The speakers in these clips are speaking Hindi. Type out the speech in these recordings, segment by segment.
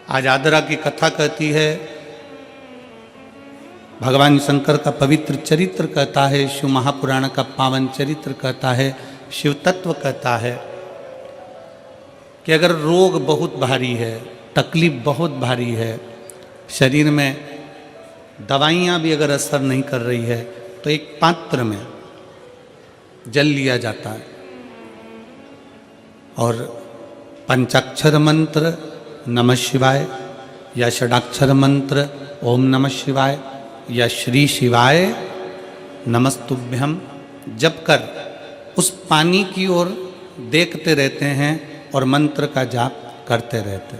आज आदरा की कथा कहती है, भगवान शंकर का पवित्र चरित्र कहता है, शिव महापुराण का पावन चरित्र कहता है, शिव तत्व कहता है कि अगर रोग बहुत भारी है, तकलीफ बहुत भारी है, शरीर में दवाइयाँ भी अगर असर नहीं कर रही है, तो एक पात्र में जल लिया जाता है और पंचाक्षर मंत्र नमः शिवाय या षडाक्षर मंत्र ओम नमः शिवाय या श्री शिवाय नमस्तुभ्यम जप कर उस पानी की ओर देखते रहते हैं और मंत्र का जाप करते रहते।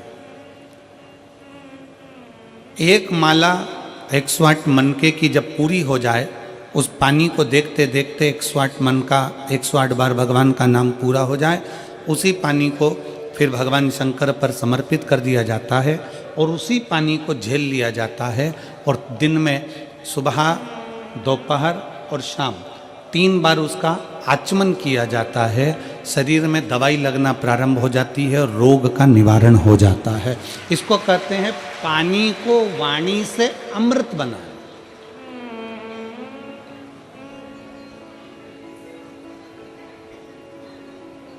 एक माला 108 मनके की जब पूरी हो जाए, उस पानी को देखते देखते 108 मन का 108 बार भगवान का नाम पूरा हो जाए, उसी पानी को फिर भगवान शंकर पर समर्पित कर दिया जाता है और उसी पानी को झेल लिया जाता है और दिन में सुबह, दोपहर और शाम 3 बार उसका आचमन किया जाता है। शरीर में दवाई लगना प्रारंभ हो जाती है और रोग का निवारण हो जाता है। इसको कहते हैं पानी को वाणी से अमृत बनाना।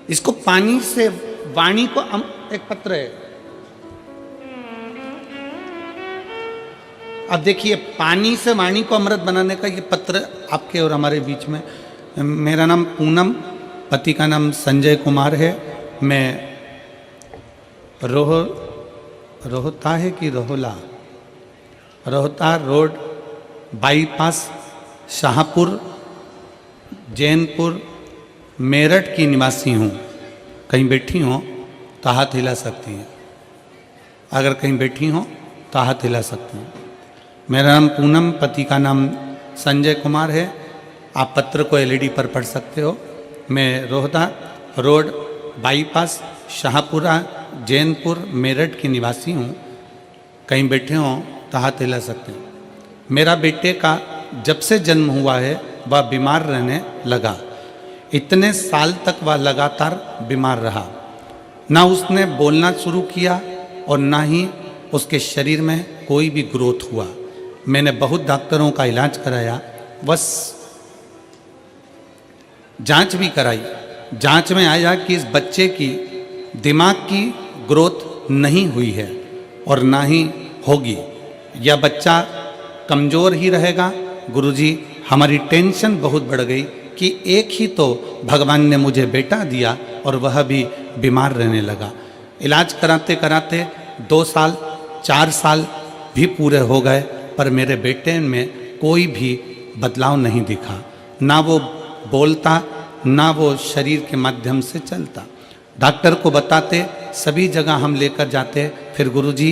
इसको पानी से वाणी को एक पत्र है। अब देखिए, पानी से वाणी को अमृत बनाने का ये पत्र आपके और हमारे बीच में। मेरा नाम पूनम, पति का नाम संजय कुमार है। मैं रोहता है कि रोहता रोड बाईपास शाहपुर जैनपुर मेरठ की निवासी हूँ। कहीं बैठी हो तो हाथ हिला सकती हैं, अगर कहीं बैठी हो तो हाथ हिला सकती हैं। मेरा नाम पूनम, पति का नाम संजय कुमार है। आप पत्र को एलईडी पर पढ़ सकते हो। मैं रोहता रोड बाईपास शाहपुरा जैनपुर मेरठ की निवासी हूँ। कहीं बैठे हो तो हाथ हिला सकते हैं। मेरा बेटे का जब से जन्म हुआ है वह बीमार रहने लगा। इतने साल तक वह लगातार बीमार रहा। ना उसने बोलना शुरू किया और ना ही उसके शरीर में कोई भी ग्रोथ हुआ। मैंने बहुत डॉक्टरों का इलाज कराया, बस जांच भी कराई। जांच में आया कि इस बच्चे की दिमाग की ग्रोथ नहीं हुई है और ना ही होगी। यह बच्चा कमज़ोर ही रहेगा। गुरुजी, हमारी टेंशन बहुत बढ़ गई कि एक ही तो भगवान ने मुझे बेटा दिया और वह भी बीमार रहने लगा। इलाज कराते कराते 2 साल 4 साल भी पूरे हो गए, पर मेरे बेटे में कोई भी बदलाव नहीं दिखा। ना वो बोलता, ना वो शरीर के माध्यम से चलता। डॉक्टर को बताते, सभी जगह हम लेकर जाते। फिर गुरुजी,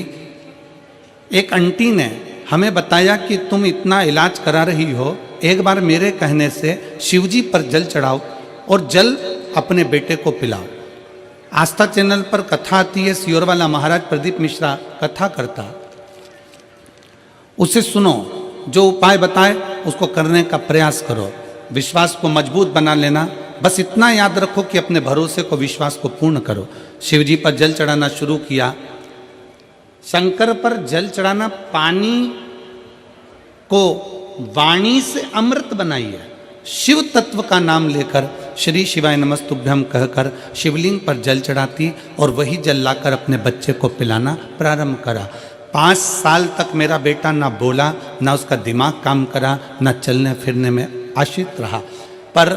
एक आंटी ने हमें बताया कि तुम इतना इलाज करा रही हो, एक बार मेरे कहने से शिवजी पर जल चढ़ाओ और जल अपने बेटे को पिलाओ। आस्था चैनल पर कथा आती है, सियोर वाला महाराज प्रदीप मिश्रा कथा करता, उसे सुनो, जो उपाय बताए उसको करने का प्रयास करो। विश्वास को मजबूत बना लेना। बस इतना याद रखो कि अपने भरोसे को, विश्वास को पूर्ण करो। शिवजी पर जल चढ़ाना शुरू किया। शंकर पर जल चढ़ाना, पानी को वाणी से अमृत बनाइए। शिव तत्व का नाम लेकर श्री शिवाय नमस्तुभ्यम कहकर शिवलिंग पर जल चढ़ाती और वही जल लाकर अपने बच्चे को पिलाना प्रारंभ करा। 5 साल तक मेरा बेटा ना बोला, ना उसका दिमाग काम करा, ना चलने फिरने में आश्रित रहा। पर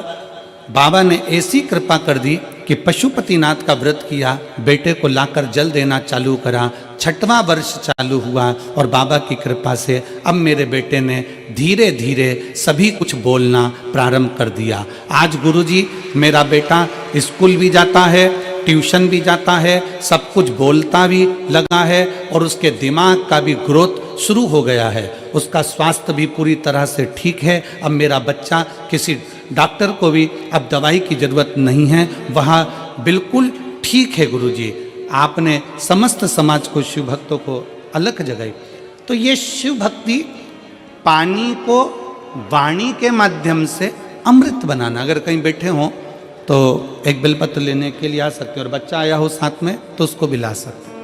बाबा ने ऐसी कृपा कर दी कि पशुपतिनाथ का व्रत किया, बेटे को लाकर जल देना चालू करा। 6वां वर्ष चालू हुआ और बाबा की कृपा से अब मेरे बेटे ने धीरे धीरे सभी कुछ बोलना प्रारंभ कर दिया। आज गुरुजी, मेरा बेटा स्कूल भी जाता है, ट्यूशन भी जाता है, सब कुछ बोलता भी लगा है और उसके दिमाग का भी ग्रोथ शुरू हो गया है। उसका स्वास्थ्य भी पूरी तरह से ठीक है। अब मेरा बच्चा, किसी डॉक्टर को भी अब दवाई की जरूरत नहीं है, वह बिल्कुल ठीक है। गुरुजी, आपने समस्त समाज को, शिव भक्तों को अलग जगाई। तो ये शिव भक्ति, पानी को वाणी के माध्यम से अमृत बनाना। अगर कहीं बैठे हों तो एक बेलपत्र लेने के लिए आ सकते हो, और बच्चा आया हो साथ में तो उसको भी ला सकते।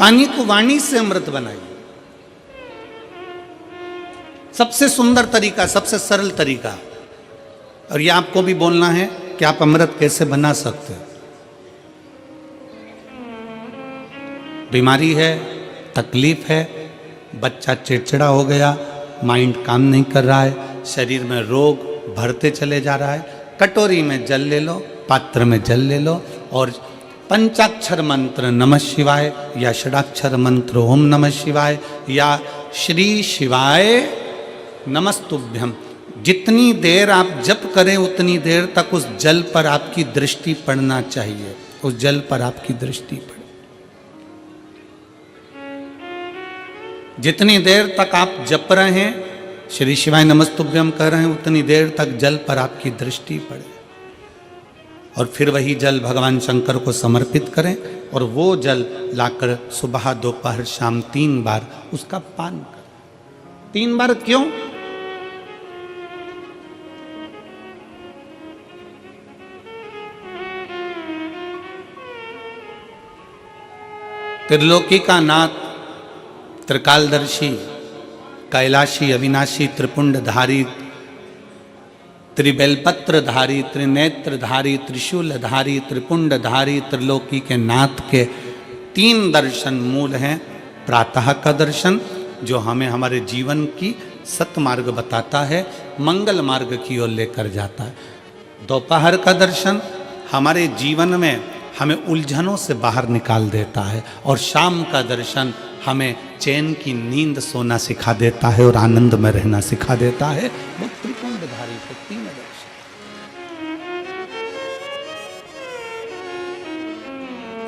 पानी को वाणी से अमृत बनाइए। सबसे सुंदर तरीका, सबसे सरल तरीका। और ये आपको भी बोलना है कि आप अमृत कैसे बना सकते हैं। बीमारी है, तकलीफ है, बच्चा चिड़चिड़ा हो गया, माइंड काम नहीं कर रहा है, शरीर में रोग बढ़ते चले जा रहा है, कटोरी में जल ले लो, पात्र में जल ले लो और पंचाक्षर मंत्र नमः शिवाय या षडाक्षर मंत्र ओम नमः शिवाय या श्री शिवाय नमस्तुभ्यम, जितनी देर आप जप करें उतनी देर तक उस जल पर आपकी दृष्टि पड़ना चाहिए। उस जल पर आपकी दृष्टि पड़े। जितनी देर तक आप जप रहे हैं, श्री शिवाय नमस्तुभ्यम कह रहे हैं, उतनी देर तक जल पर आपकी दृष्टि पड़े। और फिर वही जल भगवान शंकर को समर्पित करें और वो जल लाकर सुबह दोपहर शाम 3 बार उसका पान करें। 3 बार क्यों? त्रिलोकी का नाथ, त्रिकालदर्शी, कैलाशी, अविनाशी, त्रिपुंडधारी, त्रिबेलपत्रधारी, त्रिनेत्रधारी, त्रिशूलधारी, त्रिपुंडधारी, त्रिलोकी के नाथ के 3 दर्शन मूल हैं। प्रातः का दर्शन जो हमें हमारे जीवन की सतमार्ग बताता है, मंगल मार्ग की ओर लेकर जाता है। दोपहर का दर्शन हमारे जीवन में हमें उलझनों से बाहर निकाल देता है। और शाम का दर्शन हमें चैन की नींद सोना सिखा देता है और आनंद में रहना सिखा देता है। वो त्रिपुंडधारी को 3 दर्शन।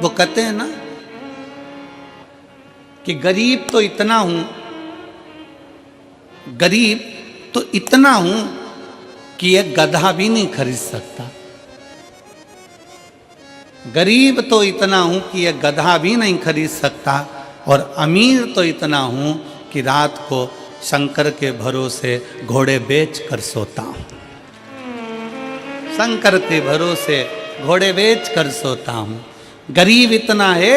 वो कहते हैं ना कि गरीब तो इतना हूं, गरीब तो इतना हूं कि एक गधा भी नहीं खरीद सकता। गरीब तो इतना हूं कि एक गधा भी नहीं खरीद सकता और अमीर तो इतना हूं कि रात को शंकर के भरोसे घोड़े बेच कर सोता हूं। शंकर के भरोसे घोड़े बेच कर सोता हूं। गरीब इतना है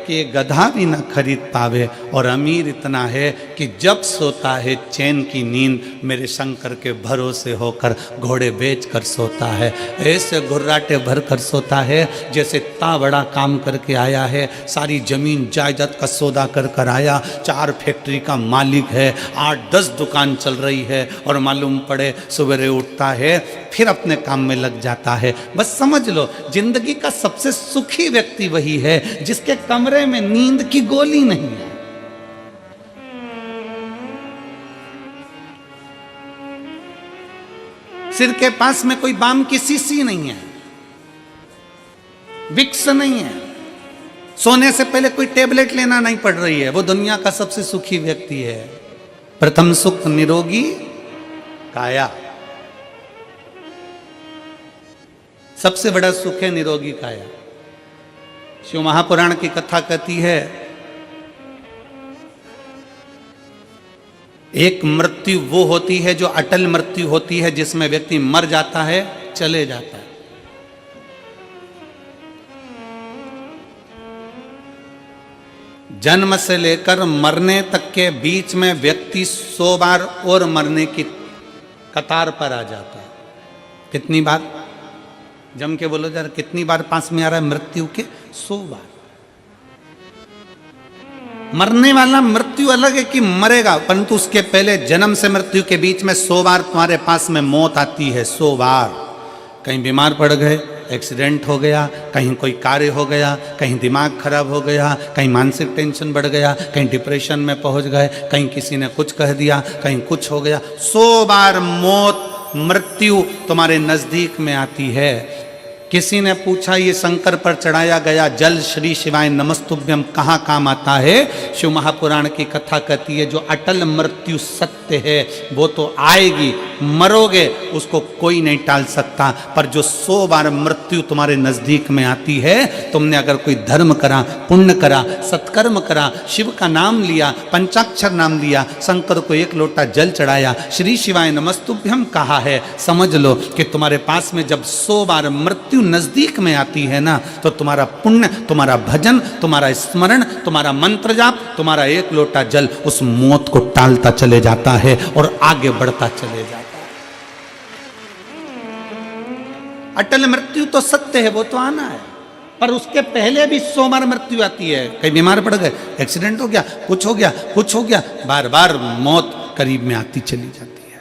कि गधा भी न खरीद पावे और अमीर इतना है कि जब सोता है चैन की नींद मेरे शंकर के भरोसे होकर घोड़े बेच कर सोता है। ऐसे घुर्राटे भर कर सोता है जैसे इतना बड़ा काम करके आया है, सारी जमीन जायदाद का सौदा कर कर आया, 4 फैक्ट्री का मालिक है, 8-10 दुकान चल रही है और मालूम पड़े सवेरे उठता है फिर अपने काम में लग जाता है। बस समझ लो जिंदगी का सबसे सुखी व्यक्ति वही है जिसके कमरे में नींद की गोली नहीं है। सिर के पास में कोई बाम की शीशी नहीं है, विक्स नहीं है, सोने से पहले कोई टेबलेट लेना नहीं पड़ रही है। वो दुनिया का सबसे सुखी व्यक्ति है। प्रथम सुख निरोगी काया, सबसे बड़ा सुख है निरोगी काया। शिव महापुराण की कथा कहती है एक मृत्यु वो होती है जो अटल मृत्यु होती है, जिसमें व्यक्ति मर जाता है, चले जाता है। जन्म से लेकर मरने तक के बीच में व्यक्ति 100 बार और मरने की कतार पर आ जाता है। कितनी बार? जम के बोलो जरा, कितनी बार पास में आ रहा है मृत्यु के? 100 बार। मरने वाला मृत्यु अलग है कि मरेगा, परंतु उसके पहले जन्म से मृत्यु के बीच में 100 बार तुम्हारे पास में मौत आती है। 100 बार। कहीं बीमार पड़ गए, एक्सीडेंट हो गया, कहीं कोई कार्य हो गया, कहीं दिमाग खराब हो गया, कहीं मानसिक टेंशन बढ़ गया, कहीं डिप्रेशन में पहुंच गए, कहीं किसी ने कुछ कह दिया, कहीं कुछ हो गया। 100 बार मौत मृत्यु तुम्हारे नजदीक में आती है। किसी ने पूछा ये शंकर पर चढ़ाया गया जल श्री शिवाय नमस्तुभ्यम कहाँ काम आता है? शिव महापुराण की कथा कहती है जो अटल मृत्यु सत्य सत्य है, वो तो आएगी, मरोगे उसको कोई नहीं टाल सकता। पर जो 100 बार मृत्यु तुम्हारे नजदीक में आती है, तुमने अगर कोई धर्म करा, पुण्य करा, सत्कर्म करा, शिव का नाम लिया, पंचाक्षर नाम लिया, शंकर को 1 लोटा जल चढ़ाया, श्री शिवाय नमस्तुभ्यम कहा है, समझ लो कि तुम्हारे पास में जब 100 बार मृत्यु नजदीक में आती है ना, तो तुम्हारा पुण्य, तुम्हारा भजन, तुम्हारा स्मरण, तुम्हारा मंत्र जाप, तुम्हारा 1 लोटा जल उस मौत को टालता चले जाता है और आगे बढ़ता चले जाता है। अटल मृत्यु तो सत्य है, वो तो आना है, पर उसके पहले भी 100 बार मृत्यु आती है। कहीं बीमार पड़ गए, एक्सीडेंट हो गया, कुछ हो गया, कुछ हो गया, बार बार मौत करीब में आती चली जाती है,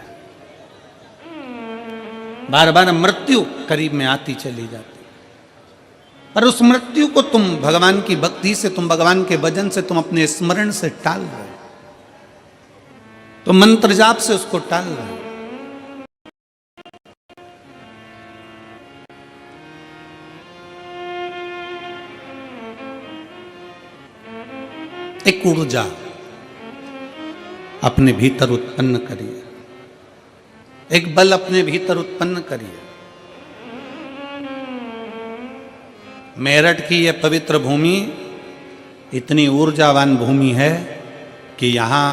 बार बार मृत्यु करीब में आती चली जाती है। पर उस मृत्यु को तुम भगवान की भक्ति से, तुम भगवान के भजन से, तुम अपने स्मरण से टाल रहे हो, तो मंत्र जाप से उसको टाल रहे हो। एक ऊर्जा अपने भीतर उत्पन्न करिए, एक बल अपने भीतर उत्पन्न करिए। मेरठ की यह पवित्र भूमि इतनी ऊर्जावान भूमि है कि यहाँ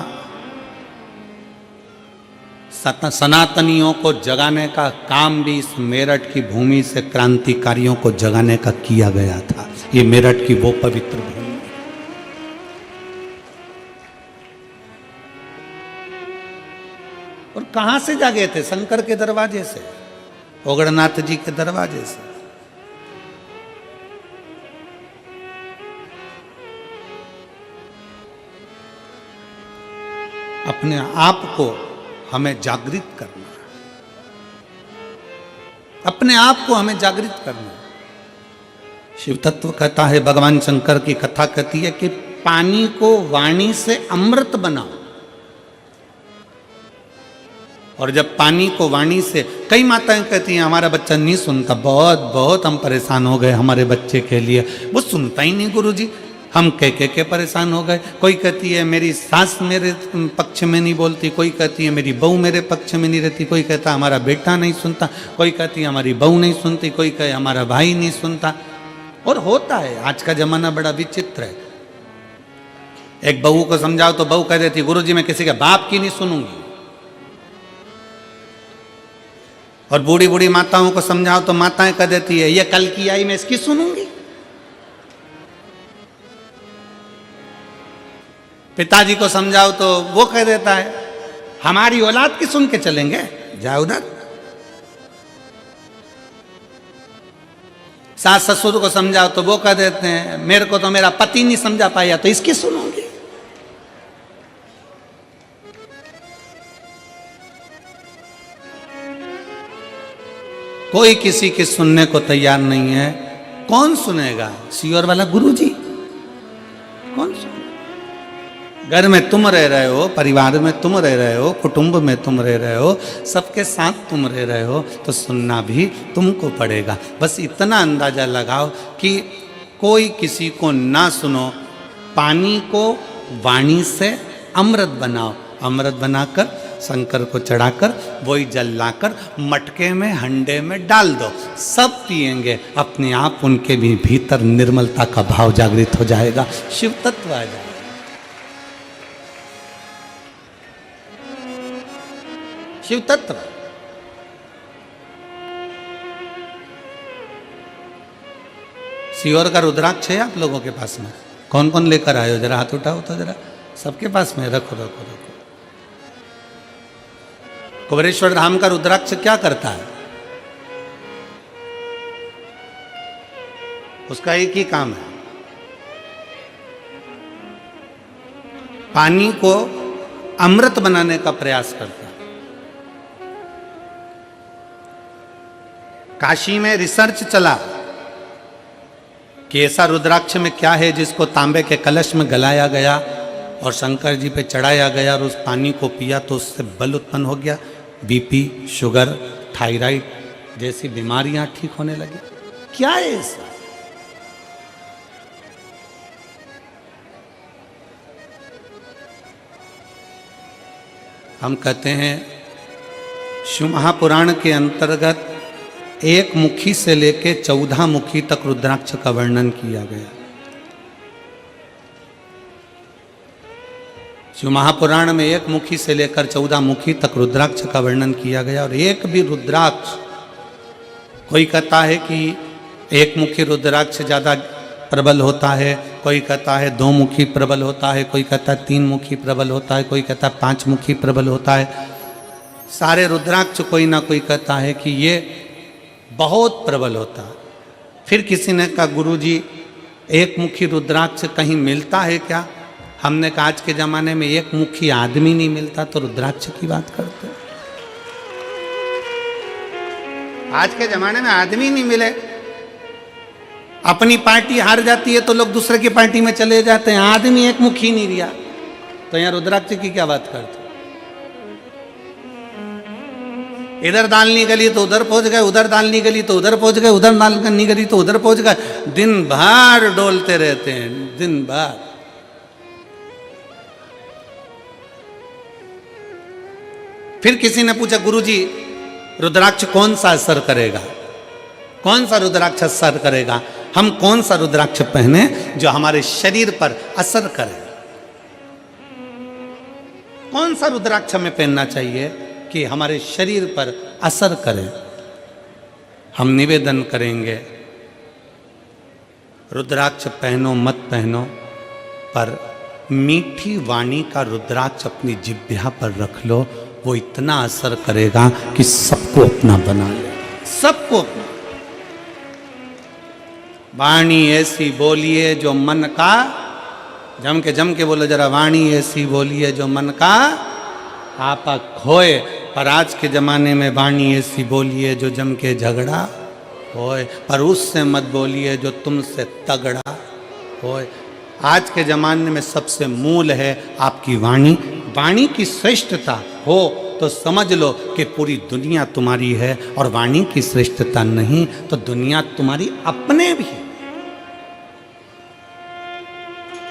सनातनियों को जगाने का काम भी इस मेरठ की भूमि से क्रांतिकारियों को जगाने का किया गया था। ये मेरठ की वो पवित्र भूमि। और कहां से जागे थे? शंकर के दरवाजे से, ओगड़नाथ जी के दरवाजे से। अपने आप को हमें जागृत करना है, अपने आप को हमें जागृत करना है। शिव तत्व कहता है, भगवान शंकर की कथा कहती है कि पानी को वाणी से अमृत बनाओ। और जब पानी को वाणी से, कई माताएं कहती हैं हमारा बच्चा नहीं सुनता, बहुत बहुत हम परेशान हो गए हमारे बच्चे के लिए, वो सुनता ही नहीं गुरुजी, हम कह के परेशान हो गए। कोई कहती है मेरी सास मेरे पक्ष में नहीं बोलती, कोई कहती है मेरी बहू मेरे पक्ष में नहीं रहती, कोई कहता हमारा बेटा नहीं सुनता, कोई कहती है हमारी बहू नहीं सुनती, कोई कहे हमारा भाई नहीं सुनता। और होता है, आज का जमाना बड़ा विचित्र है। एक बहू को समझाओ तो बहू कह देती गुरुजी मैं किसी के बाप की नहीं सुनूंगी। और बूढ़ी बूढ़ी माताओं को समझाओ तो माताएं कह देती है ये कल की आई मैं इसकी सुनूंगी। पिताजी को समझाओ तो वो कह देता है हमारी औलाद की सुन के चलेंगे, जाओ उधर। सास ससुर को समझाओ तो वो कह देते हैं मेरे को तो मेरा पति नहीं समझा पाया तो इसकी सुनूंगी। कोई किसी की सुनने को तैयार नहीं है। कौन सुनेगा? सियोर वाला गुरुजी कौन सुनेगा? घर में तुम रह रहे हो, परिवार में तुम रह रहे हो, कुटुंब में तुम रह रहे हो, सबके साथ तुम रह रहे हो, तो सुनना भी तुमको पड़ेगा। बस इतना अंदाजा लगाओ कि कोई किसी को ना सुनो। पानी को वाणी से अमृत बनाओ, अमृत बनाकर शंकर को चढ़ाकर वही जल लाकर मटके में हंडे में डाल दो, सब पिएंगे। अपने आप उनके भी भीतर निर्मलता का भाव जागृत हो जाएगा, शिव तत्व आ जाएगा। शिव तत्व सियोर का रुद्राक्ष है आप लोगों के पास में? कौन कौन लेकर आए हो? जरा हाथ उठाओ तो जरा, सबके पास में रखो रखो रखो। कुबेरेश्वर धाम का रुद्राक्ष क्या करता है? उसका एक ही काम है, पानी को अमृत बनाने का प्रयास करता है। काशी में रिसर्च चला कि ऐसा रुद्राक्ष में क्या है जिसको तांबे के कलश में गलाया गया और शंकर जी पे चढ़ाया गया और उस पानी को पिया तो उससे बल उत्पन्न हो गया, बीपी, शुगर, थायराइड जैसी बीमारियां ठीक होने लगी। क्या है ऐसा? हम कहते हैं शिव महापुराण के अंतर्गत 1 मुखी से लेके 14 मुखी तक रुद्राक्ष का वर्णन किया गया। शिव महापुराण में 1 मुखी से लेकर 14 मुखी तक रुद्राक्ष का वर्णन किया गया। और एक भी रुद्राक्ष, कोई कहता है कि 1 मुखी रुद्राक्ष ज़्यादा प्रबल होता है, कोई कहता है 2 मुखी प्रबल होता है, कोई कहता है 3 मुखी प्रबल होता है, कोई कहता है 5 मुखी प्रबल होता है। सारे रुद्राक्ष कोई ना कोई कहता है कि ये बहुत प्रबल होता है। फिर किसी ने कहा गुरुजी 1 मुखी रुद्राक्ष कहीं मिलता है क्या? हमने कहा आज के ज़माने में 1 मुखी आदमी नहीं मिलता तो रुद्राक्ष की बात करते। आज के ज़माने में आदमी नहीं मिले, अपनी पार्टी हार जाती है तो लोग दूसरे की पार्टी में चले जाते हैं, आदमी 1 मुखी नहीं दिया तो यहाँ रुद्राक्ष की क्या बात करते। इधर दालनी गली तो उधर पहुंच गए, उधर दालनी गली तो उधर पहुंच गए, उधर दालनी गली तो उधर पहुंच गए, दिन भर डोलते रहते हैं, दिन भर। फिर किसी ने पूछा गुरुजी रुद्राक्ष कौन सा असर करेगा, कौन सा रुद्राक्ष असर करेगा, हम कौन सा रुद्राक्ष पहने जो हमारे शरीर पर असर करे, कौन सा रुद्राक्ष हमें पहनना चाहिए कि हमारे शरीर पर असर करे। हम निवेदन करेंगे रुद्राक्ष पहनो मत पहनो, पर मीठी वाणी का रुद्राक्ष अपनी जिह्वा पर रख लो, वो इतना असर करेगा कि सबको अपना बना ले, सबको अपना। वाणी ऐसी बोलिए जो मन का, जम के बोलो जरा, वाणी ऐसी बोलिए जो मन का आपा खोए। पर आज के ज़माने में वाणी ऐसी बोलिए जो जम के झगड़ा होए, पर उससे मत बोलिए जो तुमसे तगड़ा होए। आज के ज़माने में सबसे मूल है आपकी वाणी। वाणी की श्रेष्ठता हो तो समझ लो कि पूरी दुनिया तुम्हारी है, और वाणी की श्रेष्ठता नहीं तो दुनिया तुम्हारी अपने भी है।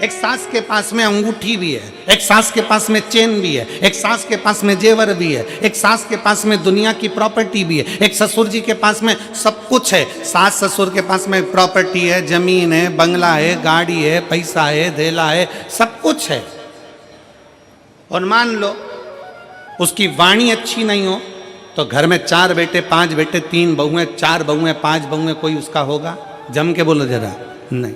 एक सास के पास में अंगूठी भी है, एक सास के पास में चेन भी है, एक सास के पास में जेवर भी है, एक सास के पास में दुनिया की प्रॉपर्टी भी है, एक ससुर जी के पास में सब कुछ है। सास ससुर के पास में प्रॉपर्टी है, जमीन है, बंगला है, गाड़ी है, पैसा है, धेला है, सब कुछ है। और मान लो उसकी वाणी अच्छी नहीं हो तो घर में 4 बेटे 5 बेटे 3 बहुएं 4 बहुएं 5 बहुएं, कोई उसका होगा? जम के बोलो जरा, नहीं।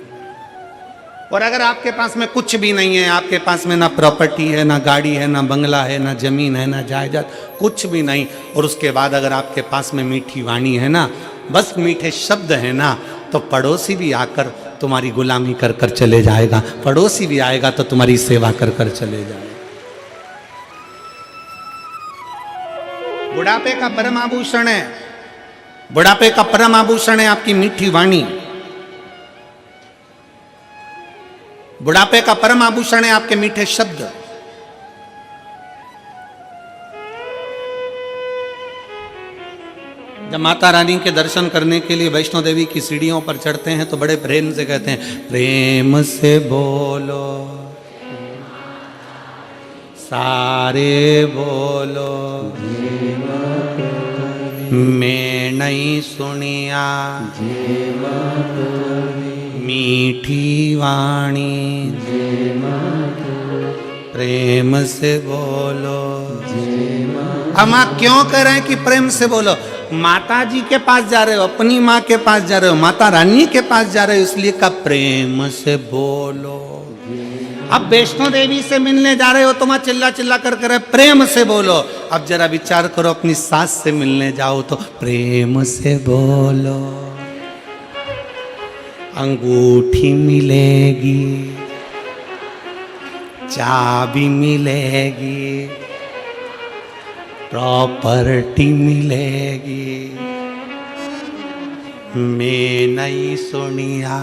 और अगर आपके पास में कुछ भी नहीं है, आपके पास में ना प्रॉपर्टी है, ना गाड़ी है, ना बंगला है, ना जमीन है, ना जायदाद, कुछ भी नहीं, और उसके बाद अगर आपके पास में मीठी वाणी है ना, बस मीठे शब्द है ना, तो पड़ोसी भी आकर तुम्हारी गुलामी कर कर चले जाएगा, पड़ोसी भी आएगा तो तुम्हारी सेवा कर कर चले जाएगा। बुढ़ापे का परम आभूषण है, बुढ़ापे का परम आभूषण है आपकी मीठी वाणी। बुढ़ापे का परम आभूषण है आपके मीठे शब्द। जब माता रानी के दर्शन करने के लिए वैष्णो देवी की सीढ़ियों पर चढ़ते हैं तो बड़े प्रेम से कहते हैं, प्रेम से बोलो सारे बोलो, मैं नहीं सुनिया मीठी वाणी, प्रेम से बोलो। हम क्यों कह रहे हैं कि प्रेम से बोलो? माता जी के पास जा रहे हो, अपनी माँ के पास जा रहे हो, माता रानी के पास जा रहे हो, इसलिए का प्रेम से बोलो। अब वैष्णो देवी से मिलने जा रहे हो तो वहां चिल्ला चिल्ला कर करे प्रेम से बोलो। अब जरा विचार करो, अपनी सास से मिलने जाओ तो प्रेम से बोलो। अंगूठी मिलेगी, चाबी मिलेगी, प्रॉपर्टी मिलेगी, मैं नहीं सुनिया।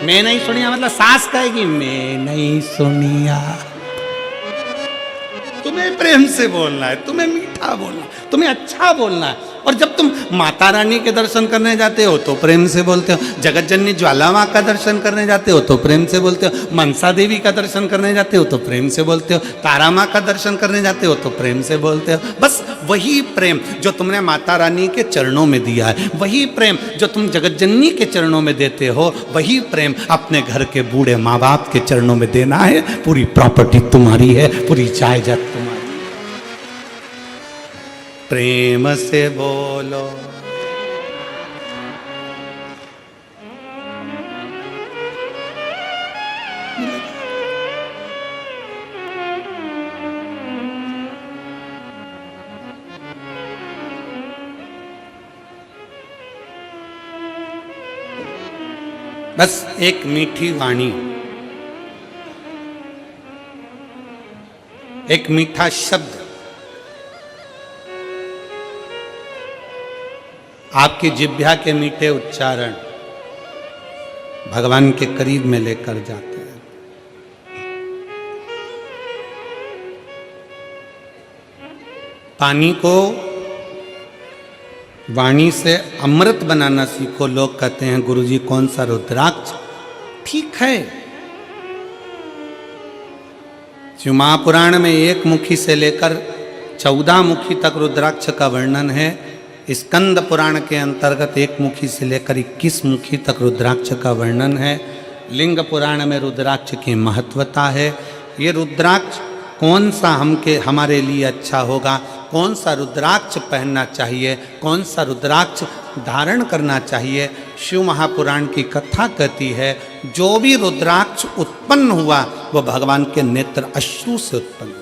मैं नहीं सुनिया मतलब सास कहेगी मैं नहीं सुनिया। तुम्हें प्रेम से बोलना है, तुम्हें मीठा बोलना है, तुम्हें अच्छा बोलना है। और जब जब तुम माता रानी के दर्शन करने जाते हो तो प्रेम से बोलते हो, जगत जननी ज्वाला माँ का दर्शन करने जाते हो तो प्रेम से बोलते हो, मनसा देवी का दर्शन करने जाते हो तो प्रेम से बोलते हो, तारा माँ का दर्शन करने जाते हो तो प्रेम से बोलते हो। बस वही प्रेम जो तुमने माता रानी के चरणों में दिया है, वही प्रेम जो तुम जगत जननी के चरणों में देते हो, वही प्रेम अपने घर के बूढ़े माँ बाप के चरणों में देना है। पूरी प्रॉपर्टी तुम्हारी है, पूरी जायदाद तुम्हारी। प्रेम से बोलो। बस एक मीठी वाणी, एक मीठा शब्द आपकी जिह्वा के मीठे उच्चारण भगवान के करीब में लेकर जाते हैं। पानी को वाणी से अमृत बनाना सीखो। लोग कहते हैं गुरुजी कौन सा रुद्राक्ष, ठीक है। शिव महापुराण में 1 मुखी से लेकर 14 मुखी तक रुद्राक्ष का वर्णन है। स्कंद पुराण के अंतर्गत 1 मुखी से लेकर 21 मुखी तक रुद्राक्ष का वर्णन है। लिंग पुराण में रुद्राक्ष की महत्वता है। ये रुद्राक्ष कौन सा हमारे लिए अच्छा होगा, कौन सा रुद्राक्ष पहनना चाहिए, कौन सा रुद्राक्ष धारण करना चाहिए, शिव महापुराण की कथा कहती है जो भी रुद्राक्ष उत्पन्न हुआ वो भगवान के नेत्र अश्रु से उत्पन्न हुआ।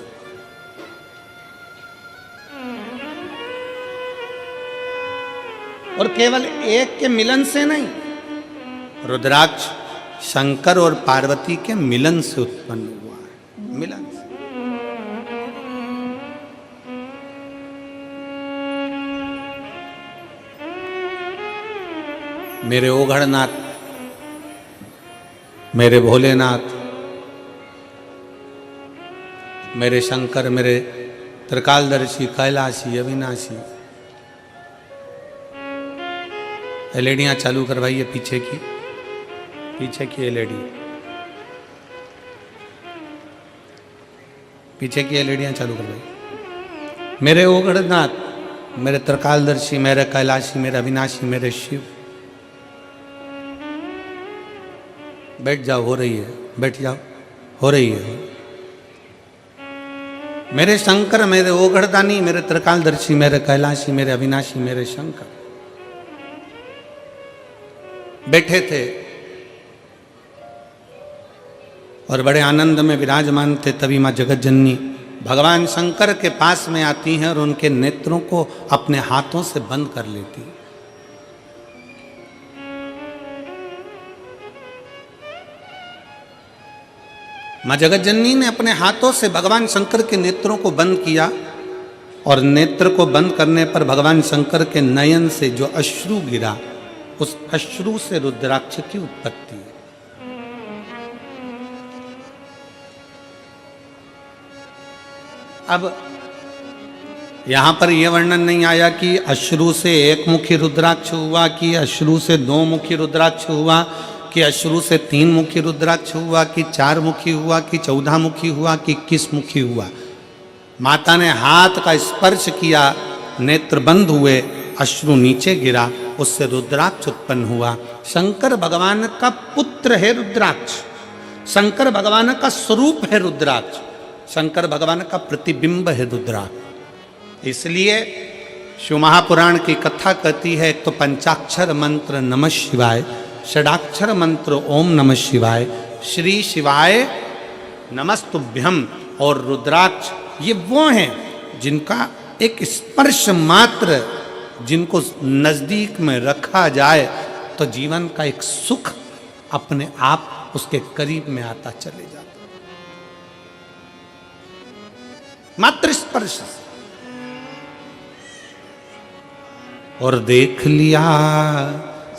और केवल एक के मिलन से नहीं, रुद्राक्ष शंकर और पार्वती के मिलन से उत्पन्न हुआ है। मिलन से। मेरे ओघड़नाथ, मेरे भोलेनाथ, मेरे शंकर, मेरे त्रिकालदर्शी, कैलाशी, अविनाशी। एलईडियां चालू करवाइए पीछे की एलईडी, पीछे की एलईडियां चालू करवाइए। मेरे ओघड़नाथ, मेरे त्रिकालदर्शी, मेरे कैलाशी, मेरे अविनाशी, मेरे शिव। बैठ जाओ, हो रही है, बैठ जाओ, हो रही है। मेरे शंकर, मेरे ओघड़दानी, मेरे त्रिकालदर्शी, मेरे कैलाशी, मेरे अविनाशी, मेरे शंकर बैठे थे और बड़े आनंद में विराजमान थे। तभी मां जगत जननी भगवान शंकर के पास में आती हैं और उनके नेत्रों को अपने हाथों से बंद कर लेती। मां जगत जननी ने अपने हाथों से भगवान शंकर के नेत्रों को बंद किया और नेत्र को बंद करने पर भगवान शंकर के नयन से जो अश्रु गिरा, उस अश्रु से रुद्राक्ष की उत्पत्ति है। अब यहां पर यह वर्णन नहीं आया कि अश्रु से 1 मुखी रुद्राक्ष हुआ, कि अश्रु से 2 मुखी रुद्राक्ष हुआ, कि अश्रु से 3 मुखी रुद्राक्ष हुआ, कि 4 मुखी हुआ, कि 14 मुखी हुआ, कि 21 मुखी हुआ। माता ने हाथ का स्पर्श किया, नेत्र बंद हुए, अश्रु नीचे गिरा, उससे रुद्राक्ष उत्पन्न हुआ। शंकर भगवान का पुत्र है रुद्राक्ष, शंकर भगवान का स्वरूप है रुद्राक्ष, शंकर भगवान का प्रतिबिंब है रुद्राक्ष। इसलिए शिव महापुराण की कथा कहती है, एक तो पंचाक्षर मंत्र नमः शिवाय, षडाक्षर मंत्र ओम नमः शिवाय, श्री शिवाय नमस्तुभ्यम और रुद्राक्ष, ये वो हैं जिनका एक स्पर्श मात्र, जिनको नजदीक में रखा जाए तो जीवन का एक सुख अपने आप उसके करीब में आता चले जाता, मात्र स्पर्श। और देख लिया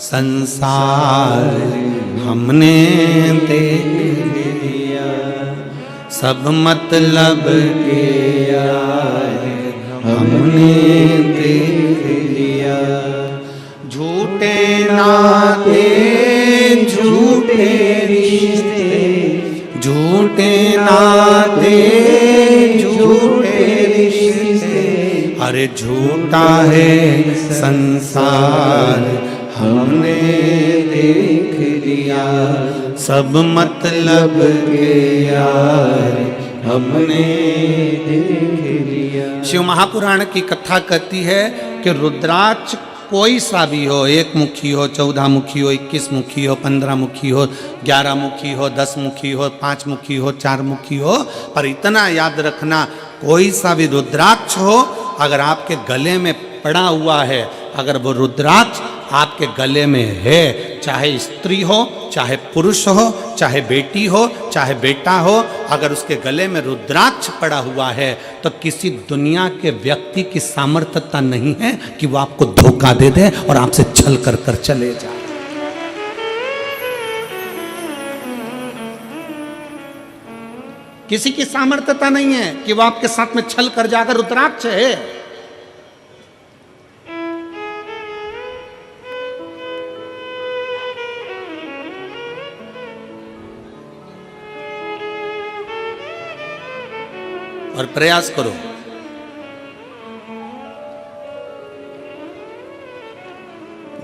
संसार हमने, देख लिया सब मतलब के यार हमने, देख लिया लिया। झूठे नाते झूठे रिश्ते, झूठे नाते झूठे रिश्ते, अरे झूठा है संसार हमने देख लिया। सब मतलब के यार हमने देख लिया। शिव महापुराण की कथा कहती है कि रुद्राक्ष कोई सा भी हो, 1 मुखी हो, 14 मुखी हो, 21 मुखी हो, 15 मुखी हो, 11 मुखी हो, 10 मुखी हो, 5 मुखी हो, 4 मुखी हो, पर इतना याद रखना कोई सा भी रुद्राक्ष हो, अगर आपके गले में पड़ा हुआ है, अगर वो रुद्राक्ष आपके गले में है, चाहे स्त्री हो, चाहे पुरुष हो, चाहे बेटी हो, चाहे बेटा हो, अगर उसके गले में रुद्राक्ष पड़ा हुआ है तो किसी दुनिया के व्यक्ति की सामर्थ्यता नहीं है कि वो आपको धोखा दे दे और आपसे छल कर कर चले जाए। किसी की सामर्थ्यता नहीं है कि वो आपके साथ में छल कर जाकर रुद्राक्ष है। और प्रयास करो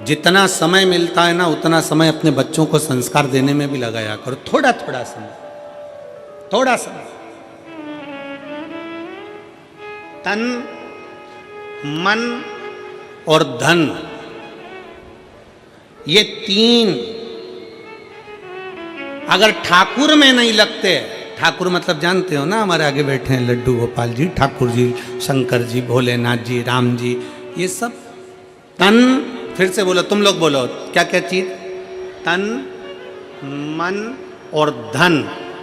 जितना समय मिलता है ना उतना समय अपने बच्चों को संस्कार देने में भी लगाया करो। थोड़ा थोड़ा समय, थोड़ा समय। तन, मन और धन, ये 3 अगर ठाकुर में नहीं लगते, ठाकुर मतलब जानते हो ना, हमारे आगे बैठे हैं लड्डू गोपाल जी, ठाकुर जी, शंकर जी, भोलेनाथ जी, राम जी, ये सब तन, फिर से बोलो, तुम लोग बोलो क्या क्या चीज, तन, मन और धन,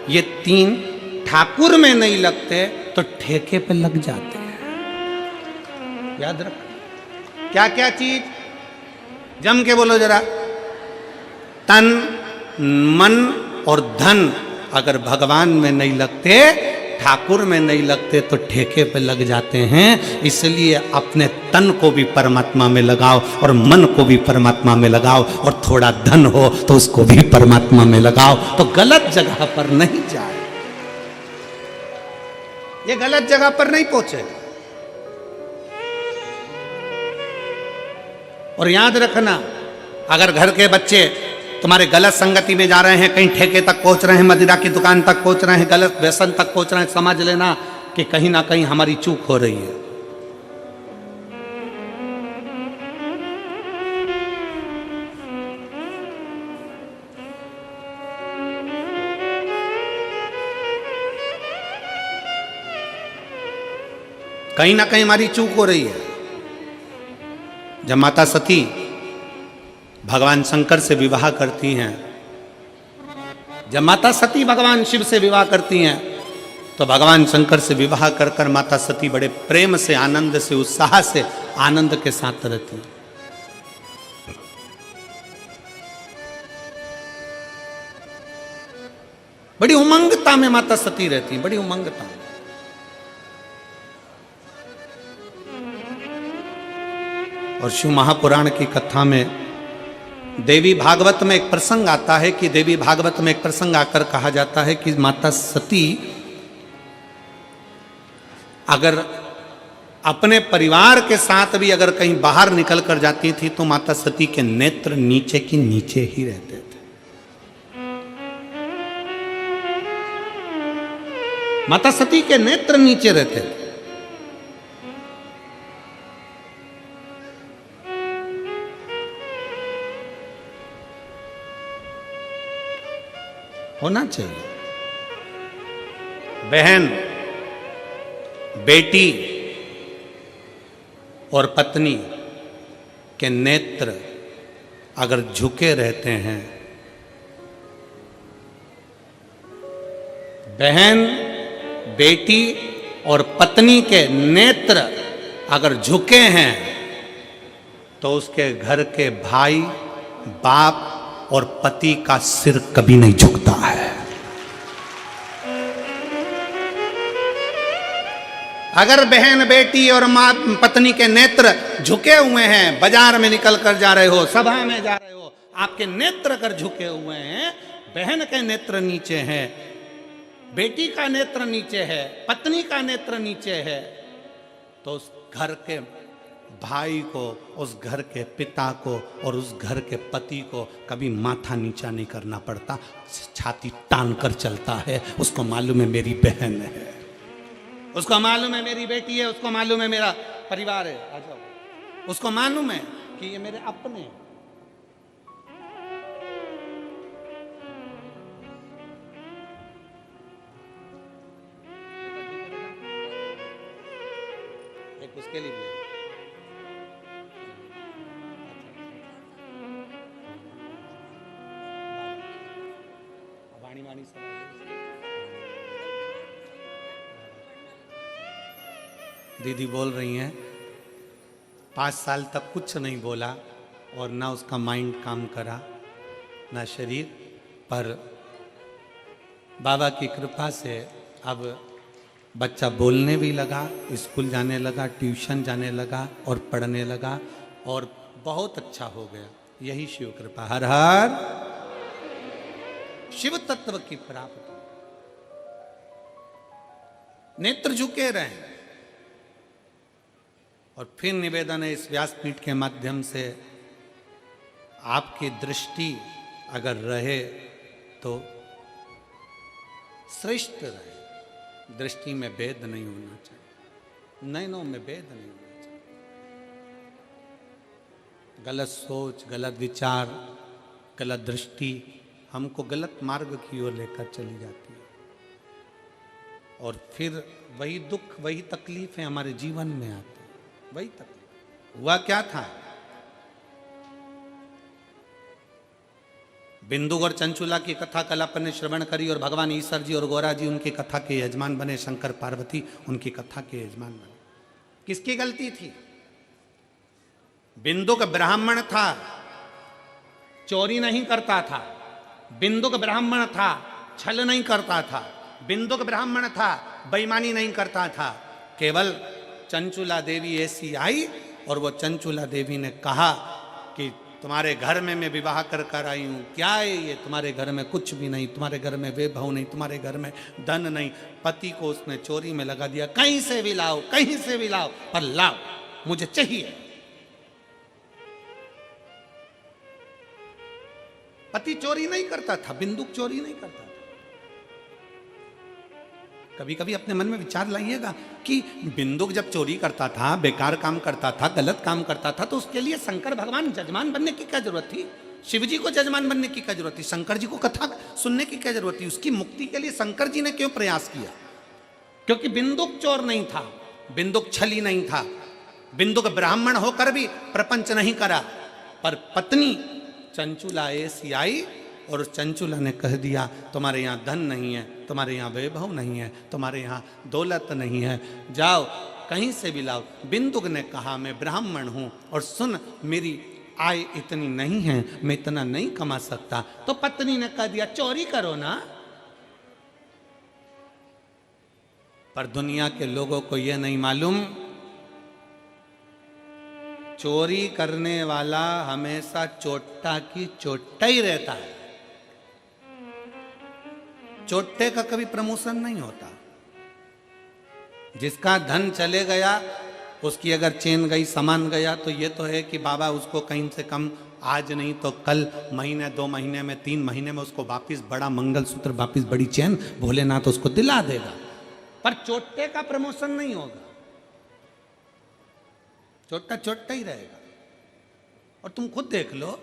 ये 3 ठाकुर में नहीं लगते तो ठेके पे लग जाते हैं। याद रख, क्या क्या चीज, जम के बोलो जरा, तन, मन और धन अगर भगवान में नहीं लगते, ठाकुर में नहीं लगते तो ठेके पे लग जाते हैं। इसलिए अपने तन को भी परमात्मा में लगाओ और मन को भी परमात्मा में लगाओ, और थोड़ा धन हो तो उसको भी परमात्मा में लगाओ, तो गलत जगह पर नहीं जाए, ये गलत जगह पर नहीं पहुंचे। और याद रखना, अगर घर के बच्चे तुम्हारे गलत संगति में जा रहे हैं, कहीं ठेके तक पहुंच रहे हैं, मदिरा की दुकान तक पहुंच रहे हैं, गलत व्यसन तक पहुंच रहे हैं, समझ लेना कि कहीं ना कहीं हमारी चूक हो रही है। कहीं ना कहीं हमारी चूक हो रही है। जब माता सती भगवान शंकर से विवाह करती हैं, जब माता सती भगवान शिव से विवाह करती हैं, तो भगवान शंकर से विवाह कर कर माता सती बड़े प्रेम से, आनंद से, उत्साह से, आनंद के साथ रहती हैं। बड़ी उमंगता में माता सती रहती, बड़ी उमंगता में। और शिव महापुराण की कथा में देवी भागवत में एक प्रसंग आता है कि देवी भागवत में एक प्रसंग आकर कहा जाता है कि माता सती अगर अपने परिवार के साथ भी अगर कहीं बाहर निकल कर जाती थी तो माता सती के नेत्र नीचे की नीचे ही रहते थे। माता सती के नेत्र नीचे रहते थे। होना चाहिए। बहन, बेटी और पत्नी के नेत्र अगर झुके रहते हैं, बहन, बेटी और पत्नी के नेत्र अगर झुके हैं तो उसके घर के भाई, बाप और पति का सिर कभी नहीं झुकता है। अगर बहन बेटी और माँ पत्नी के नेत्र झुके हुए हैं, बाजार में निकल कर जा रहे हो, सभा में जा रहे हो, आपके नेत्र अगर झुके हुए हैं, बहन के नेत्र नीचे हैं, बेटी का नेत्र नीचे है, पत्नी का नेत्र नीचे है, तो उस घर के भाई को, उस घर के पिता को और उस घर के पति को कभी माथा नीचा नहीं करना पड़ता, छाती तान कर चलता है। उसको मालूम है मेरी बहन है, उसको मालूम है मेरी बेटी है, उसको मालूम है मेरा परिवार है, आ जाओ, उसको मालूम है कि ये मेरे अपने हैं। एक उसके लिए भी वाणी वाणी सब दीदी बोल रही हैं 5 साल तक कुछ नहीं बोला और ना उसका माइंड काम करा ना शरीर, पर बाबा की कृपा से अब बच्चा बोलने भी लगा, स्कूल जाने लगा, ट्यूशन जाने लगा और पढ़ने लगा और बहुत अच्छा हो गया। यही शिव कृपा। हर हर शिव तत्व की प्राप्ति। नेत्र झुके रहे और फिर निवेदन है इस व्यासपीठ के माध्यम से, आपकी दृष्टि अगर रहे तो श्रेष्ठ रहे। दृष्टि में भेद नहीं होना चाहिए, नयनों में भेद नहीं होना चाहिए। गलत सोच, गलत विचार, गलत दृष्टि हमको गलत मार्ग की ओर लेकर चली जाती है और फिर वही दुख, वही तकलीफें हमारे जीवन में आती है। वही तकलीफ। हुआ क्या था, बिंदु और चंचुला की कथा कल अपन ने श्रवण करी और भगवान ईश्वर जी और गौरा जी उनकी कथा के यजमान बने, शंकर पार्वती उनकी कथा के यजमान बने। किसकी गलती थी? बिंदु का ब्राह्मण था, चोरी नहीं करता था। बिंदु का ब्राह्मण था, छल नहीं करता था। बिंदु का ब्राह्मण था, बेईमानी नहीं करता था। केवल चंचुला देवी ऐसी आई और वो चंचुला देवी ने कहा कि तुम्हारे घर में मैं विवाह कर आई हूँ, क्या है ये? तुम्हारे घर में कुछ भी नहीं, तुम्हारे घर में वैभव नहीं, तुम्हारे घर में धन नहीं। पति को उसने चोरी में लगा दिया, कहीं से भी लाओ, कहीं से भी लाओ, पर लाओ, मुझे चाहिए। पति चोरी नहीं करता था, बिंदुक चोरी नहीं करता था। कभी कभी अपने मन में विचार लाइएगा कि बिंदुक जब चोरी करता था, बेकार काम करता था, गलत काम करता था, तो उसके लिए शंकर भगवान जजमान बनने की क्या जरूरत थी? शिव जी को जजमान बनने की क्या जरूरत थी? शंकर जी को कथा सुनने की क्या जरूरत थी? उसकी मुक्ति के लिए शंकर जी ने क्यों प्रयास किया? क्योंकि बिंदुक चोर नहीं था, बिंदुक छली नहीं था, बिंदुक ब्राह्मण होकर भी प्रपंच नहीं करा। पर पत्नी चंचुला ऐसी आई और उस चंचुला ने कह दिया, तुम्हारे यहाँ धन नहीं है, तुम्हारे यहाँ वैभव नहीं है, तुम्हारे यहाँ दौलत नहीं है, जाओ कहीं से भी लाओ। बिंदुक ने कहा मैं ब्राह्मण हूँ और सुन, मेरी आय इतनी नहीं है, मैं इतना नहीं कमा सकता। तो पत्नी ने कह दिया चोरी करो ना। पर दुनिया के लोगों को यह नहीं मालूम, चोरी करने वाला हमेशा चोट्टा की चोट्टा ही रहता है। चोट्टे का कभी प्रमोशन नहीं होता। जिसका धन चले गया, उसकी अगर चेन गई, सामान गया, तो ये तो है कि बाबा उसको कहीं से कम आज नहीं तो कल, महीने 2 महीने में 3 महीने में उसको वापिस बड़ा मंगलसूत्र, वापिस बड़ी चेन भोलेनाथ उसको दिला देगा। पर चोट्टे का प्रमोशन नहीं होगा, चोट्टा चोट्टा ही रहेगा। और तुम खुद देख लो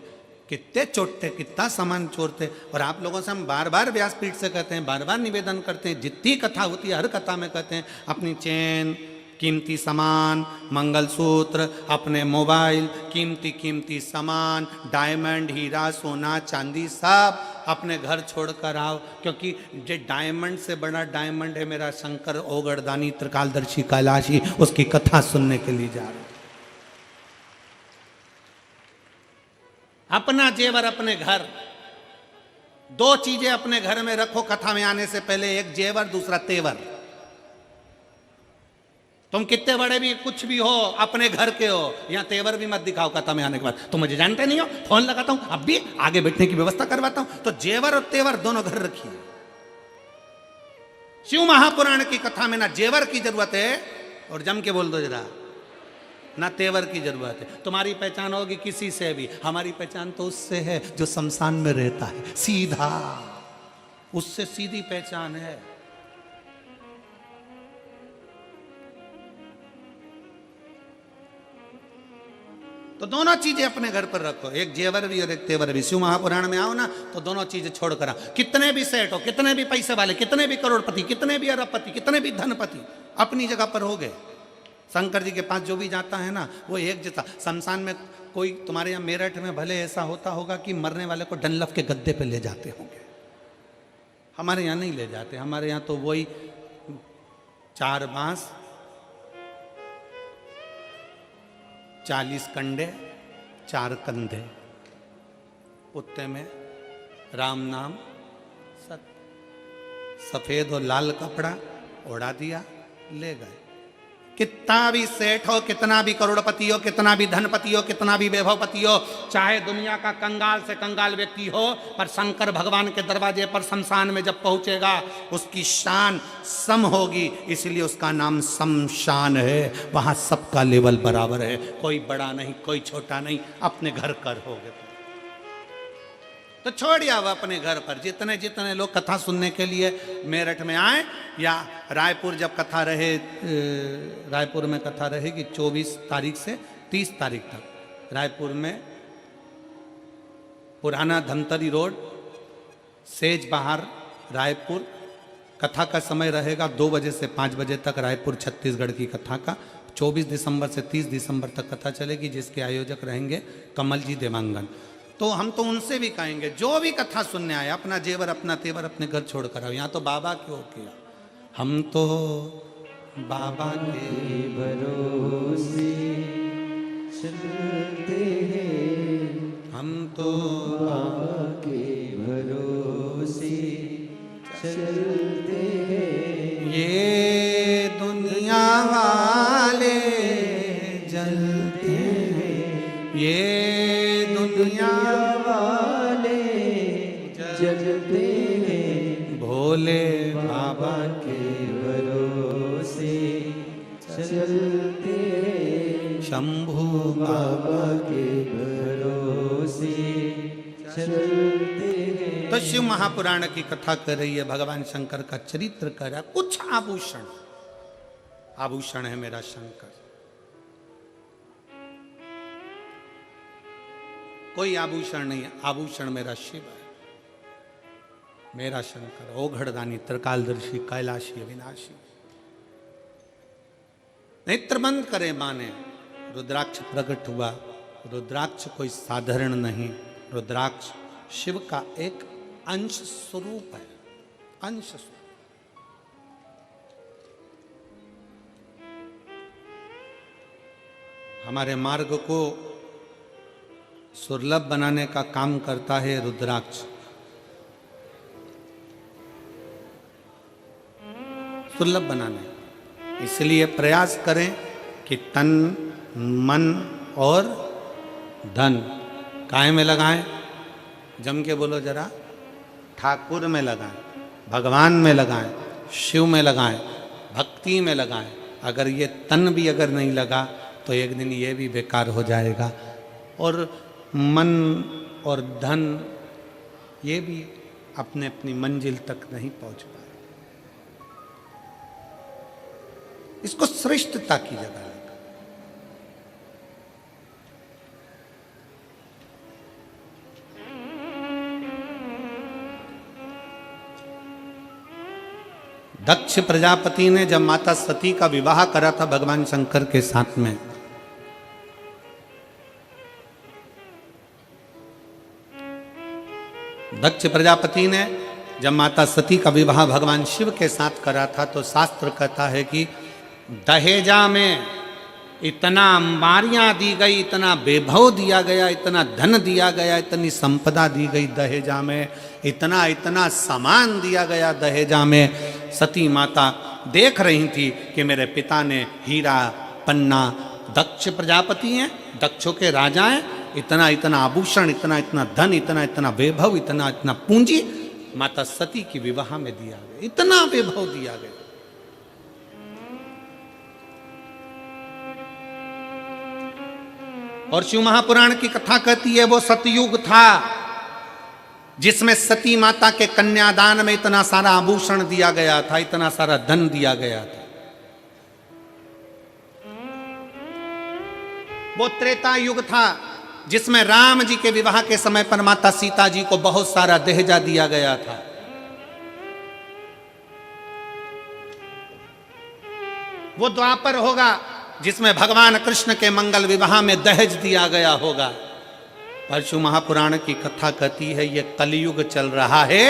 कितने चोट्टे कितना सामान चोरते। और आप लोगों से हम बार बार व्यासपीठ से कहते हैं, बार बार निवेदन करते हैं, जितनी कथा होती है हर कथा में कहते हैं अपनी चेन, कीमती सामान, मंगलसूत्र, अपने मोबाइल, कीमती कीमती सामान, डायमंड, हीरा, सोना, चांदी, सब अपने घर छोड़कर आओ। क्योंकि जो डायमंड से बड़ा डायमंड है मेरा शंकर ओगड़दानी त्रिकालदर्शी कैलाशी, उसकी कथा सुनने के लिए जा रहे। अपना जेवर अपने घर, 2 चीजें अपने घर में रखो कथा में आने से पहले, एक जेवर, दूसरा तेवर। तुम कितने बड़े भी कुछ भी हो, अपने घर के हो, यहाँ तेवर भी मत दिखाओ कथा में आने के बाद। तुम मुझे जानते नहीं हो, फोन लगाता हूं, अब भी आगे बैठने की व्यवस्था करवाता हूं। तो जेवर और तेवर दोनों घर रखिए। शिव महापुराण की कथा में ना जेवर की जरूरत है, और जम के बोल दो जरा, ना तेवर की जरूरत है। तुम्हारी पहचान होगी किसी से भी, हमारी पहचान तो उससे है जो शमशान में रहता है, सीधा, उससे सीधी पहचान है। तो दोनों चीजें अपने घर पर रखो, एक जेवर भी और एक तेवर भी। शिव महापुराण में आओ ना तो दोनों चीजें छोड़ कर आओ। कितने भी सेठ हो, कितने भी पैसे वाले, कितने भी करोड़पति, कितने भी अरबपति, कितने भी धनपति, अपनी जगह पर हो गए। शंकर जी के पास जो भी जाता है ना वो एक जैसा। शमशान में कोई तुम्हारे यहाँ मेरठ में भले ऐसा होता होगा कि मरने वाले को डनलफ के गद्दे पे ले जाते होंगे, हमारे यहाँ नहीं ले जाते। हमारे यहाँ तो वही 4 बांस, 40 कंडे, 4 कंधे, उत्ते में राम नाम सत्य, सफेद और लाल कपड़ा ओढ़ा दिया, ले गए। कितना भी सेठ हो, कितना भी करोड़पति हो, कितना भी धनपति हो, कितना भी वैभवपति हो, चाहे दुनिया का कंगाल से कंगाल व्यक्ति हो, पर शंकर भगवान के दरवाजे पर शमशान में जब पहुंचेगा उसकी शान सम होगी, इसलिए उसका नाम शमशान है। वहां सबका लेवल बराबर है, कोई बड़ा नहीं, कोई छोटा नहीं, अपने घर कर हो गए। तो छोड़िए अब अपने घर पर। जितने जितने लोग कथा सुनने के लिए मेरठ में आए, या रायपुर जब कथा रहे, रायपुर में कथा रहेगी 24 तारीख से 30 तारीख तक। रायपुर में पुराना धमतरी रोड, सेज बाहर, रायपुर। कथा का समय रहेगा 2 बजे से 5 बजे तक, रायपुर छत्तीसगढ़ की कथा का। 24 दिसंबर से 30 दिसंबर तक कथा चलेगी, जिसके आयोजक रहेंगे कमल जी देवांगन। तो हम तो उनसे भी कहेंगे जो भी कथा सुनने आए, अपना जेवर अपना तेवर अपने घर छोड़ कर आओ। यहाँ तो बाबा क्यों किया, हम तो बाबा के भरोसे चलते हैं, हम तो बाबा के भरोसे चलते हैं। ये दुनिया वाले जलते हैं, ये दुनिया वाले जलते हैं, भोले बाबा के भरोसे चलते हैं, शंभू बाबा के भरोसे चलते हैं। तो शिव महापुराण की कथा कर रही है, भगवान शंकर का चरित्र कर रहा है। कुछ आभूषण, आभूषण है मेरा शंकर, कोई आभूषण नहीं है, आभूषण मेरा शिव है, मेरा शंकर। ओघड़दानी, त्रिकालदर्शी, कैलाशी, अविनाशी। नेत्र बंद करे माने, रुद्राक्ष प्रकट हुआ। रुद्राक्ष कोई साधारण नहीं, रुद्राक्ष शिव का एक अंश स्वरूप है, अंश स्वरूप। हमारे मार्ग को सुलभ बनाने का काम करता है रुद्राक्ष। सुलभ बनाने, इसलिए प्रयास करें कि तन, मन और धन काय में लगाएं। जम के बोलो जरा, ठाकुर में लगाएं, भगवान में लगाएं, शिव में लगाएं, भक्ति में लगाएं। अगर ये तन भी अगर नहीं लगा तो एक दिन ये भी बेकार हो जाएगा, और मन और धन ये भी अपने अपनी मंजिल तक नहीं पहुंच पाए। इसको श्रेष्ठता की जगह लगा। दक्ष प्रजापति ने जब माता सती का विवाह करा था भगवान शंकर के साथ में, दक्ष प्रजापति ने जब माता सती का विवाह भगवान शिव के साथ करा था, तो शास्त्र कहता है कि दहेजा में इतना अंबारियां दी गई, इतना वैभव दिया गया, इतना धन दिया गया, इतनी संपदा दी गई दहेजा में, इतना इतना सामान दिया गया दहेजा में। सती माता देख रही थी कि मेरे पिता ने हीरा पन्ना, दक्ष प्रजापति हैं, दक्षों के राजा हैं, इतना इतना आभूषण, इतना इतना धन, इतना इतना वैभव, इतना इतना पूंजी माता सती की विवाह में दिया गया, इतना वैभव दिया गया। और शिव महापुराण की कथा कहती है वो सतयुग था जिसमें सती माता के कन्यादान में इतना सारा आभूषण दिया गया था, इतना सारा धन दिया गया था। वो त्रेता युग था जिसमें राम जी के विवाह के समय पर माता सीता जी को बहुत सारा दहेजा दिया गया था। वो द्वापर होगा जिसमें भगवान कृष्ण के मंगल विवाह में दहेज दिया गया होगा। परशु महापुराण की कथा कहती है ये कलयुग चल रहा है,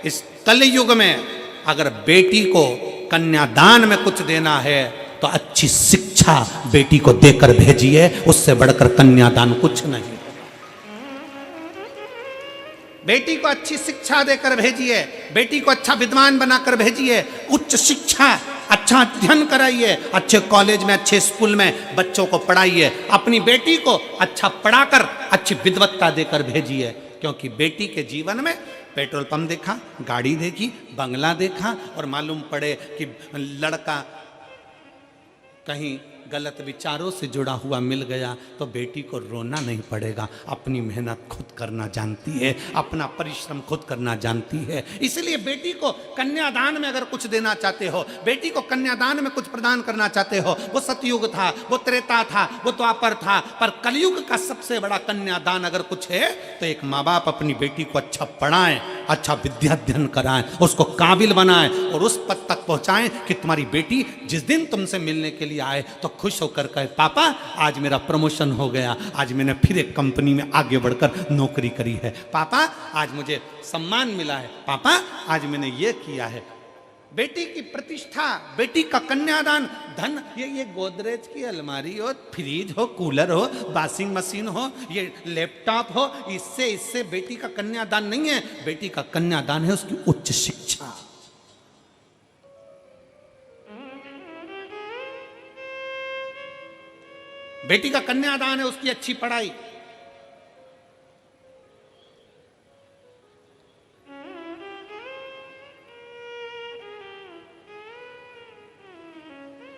इस कलयुग में अगर बेटी को कन्यादान में कुछ देना है तो अच्छी शिक्षा बेटी को देकर भेजिए, उससे बढ़कर कन्यादान कुछ नहीं। बेटी को अच्छी शिक्षा देकर भेजिए, बेटी को अच्छा विद्वान बनाकर भेजिए, उच्च शिक्षा, अच्छा अध्ययन कराइए, अच्छे कॉलेज में, अच्छे स्कूल में बच्चों को पढ़ाइए, अपनी बेटी को अच्छा पढ़ाकर अच्छी विद्वत्ता देकर भेजिए। क्योंकि बेटी के जीवन में पेट्रोल पंप देखा, गाड़ी देखी, बंगला देखा और मालूम पड़े कि लड़का कहीं गलत विचारों से जुड़ा हुआ मिल गया तो बेटी को रोना नहीं पड़ेगा, अपनी मेहनत खुद करना जानती है, अपना परिश्रम खुद करना जानती है। इसलिए बेटी को कन्यादान में अगर कुछ देना चाहते हो, बेटी को कन्यादान में कुछ प्रदान करना चाहते हो, वो सतयुग था, वो त्रेता था, वो द्वापर था, पर कलयुग का सबसे बड़ा कन्यादान अगर कुछ है तो एक माँ बाप अपनी बेटी को अच्छा पढ़ाएं, अच्छा विद्याध्ययन कराएं, उसको काबिल बनाएं और उस पद तक पहुंचाएं कि तुम्हारी बेटी जिस दिन तुमसे मिलने के लिए आए तो खुश होकर कहे पापा आज मेरा प्रमोशन हो गया, आज मैंने फिर एक कंपनी में आगे बढ़कर नौकरी करी है, पापा आज मुझे सम्मान मिला है, पापा आज मैंने ये किया है। बेटी की प्रतिष्ठा, बेटी का कन्यादान, धन, ये गोदरेज की अलमारी हो, फ्रिज हो, कूलर हो, वॉशिंग मशीन हो, ये लैपटॉप हो, इससे बेटी का कन्यादान नहीं है। बेटी का कन्यादान है उसकी उच्च शिक्षा। बेटी का कन्यादान है उसकी अच्छी पढ़ाई।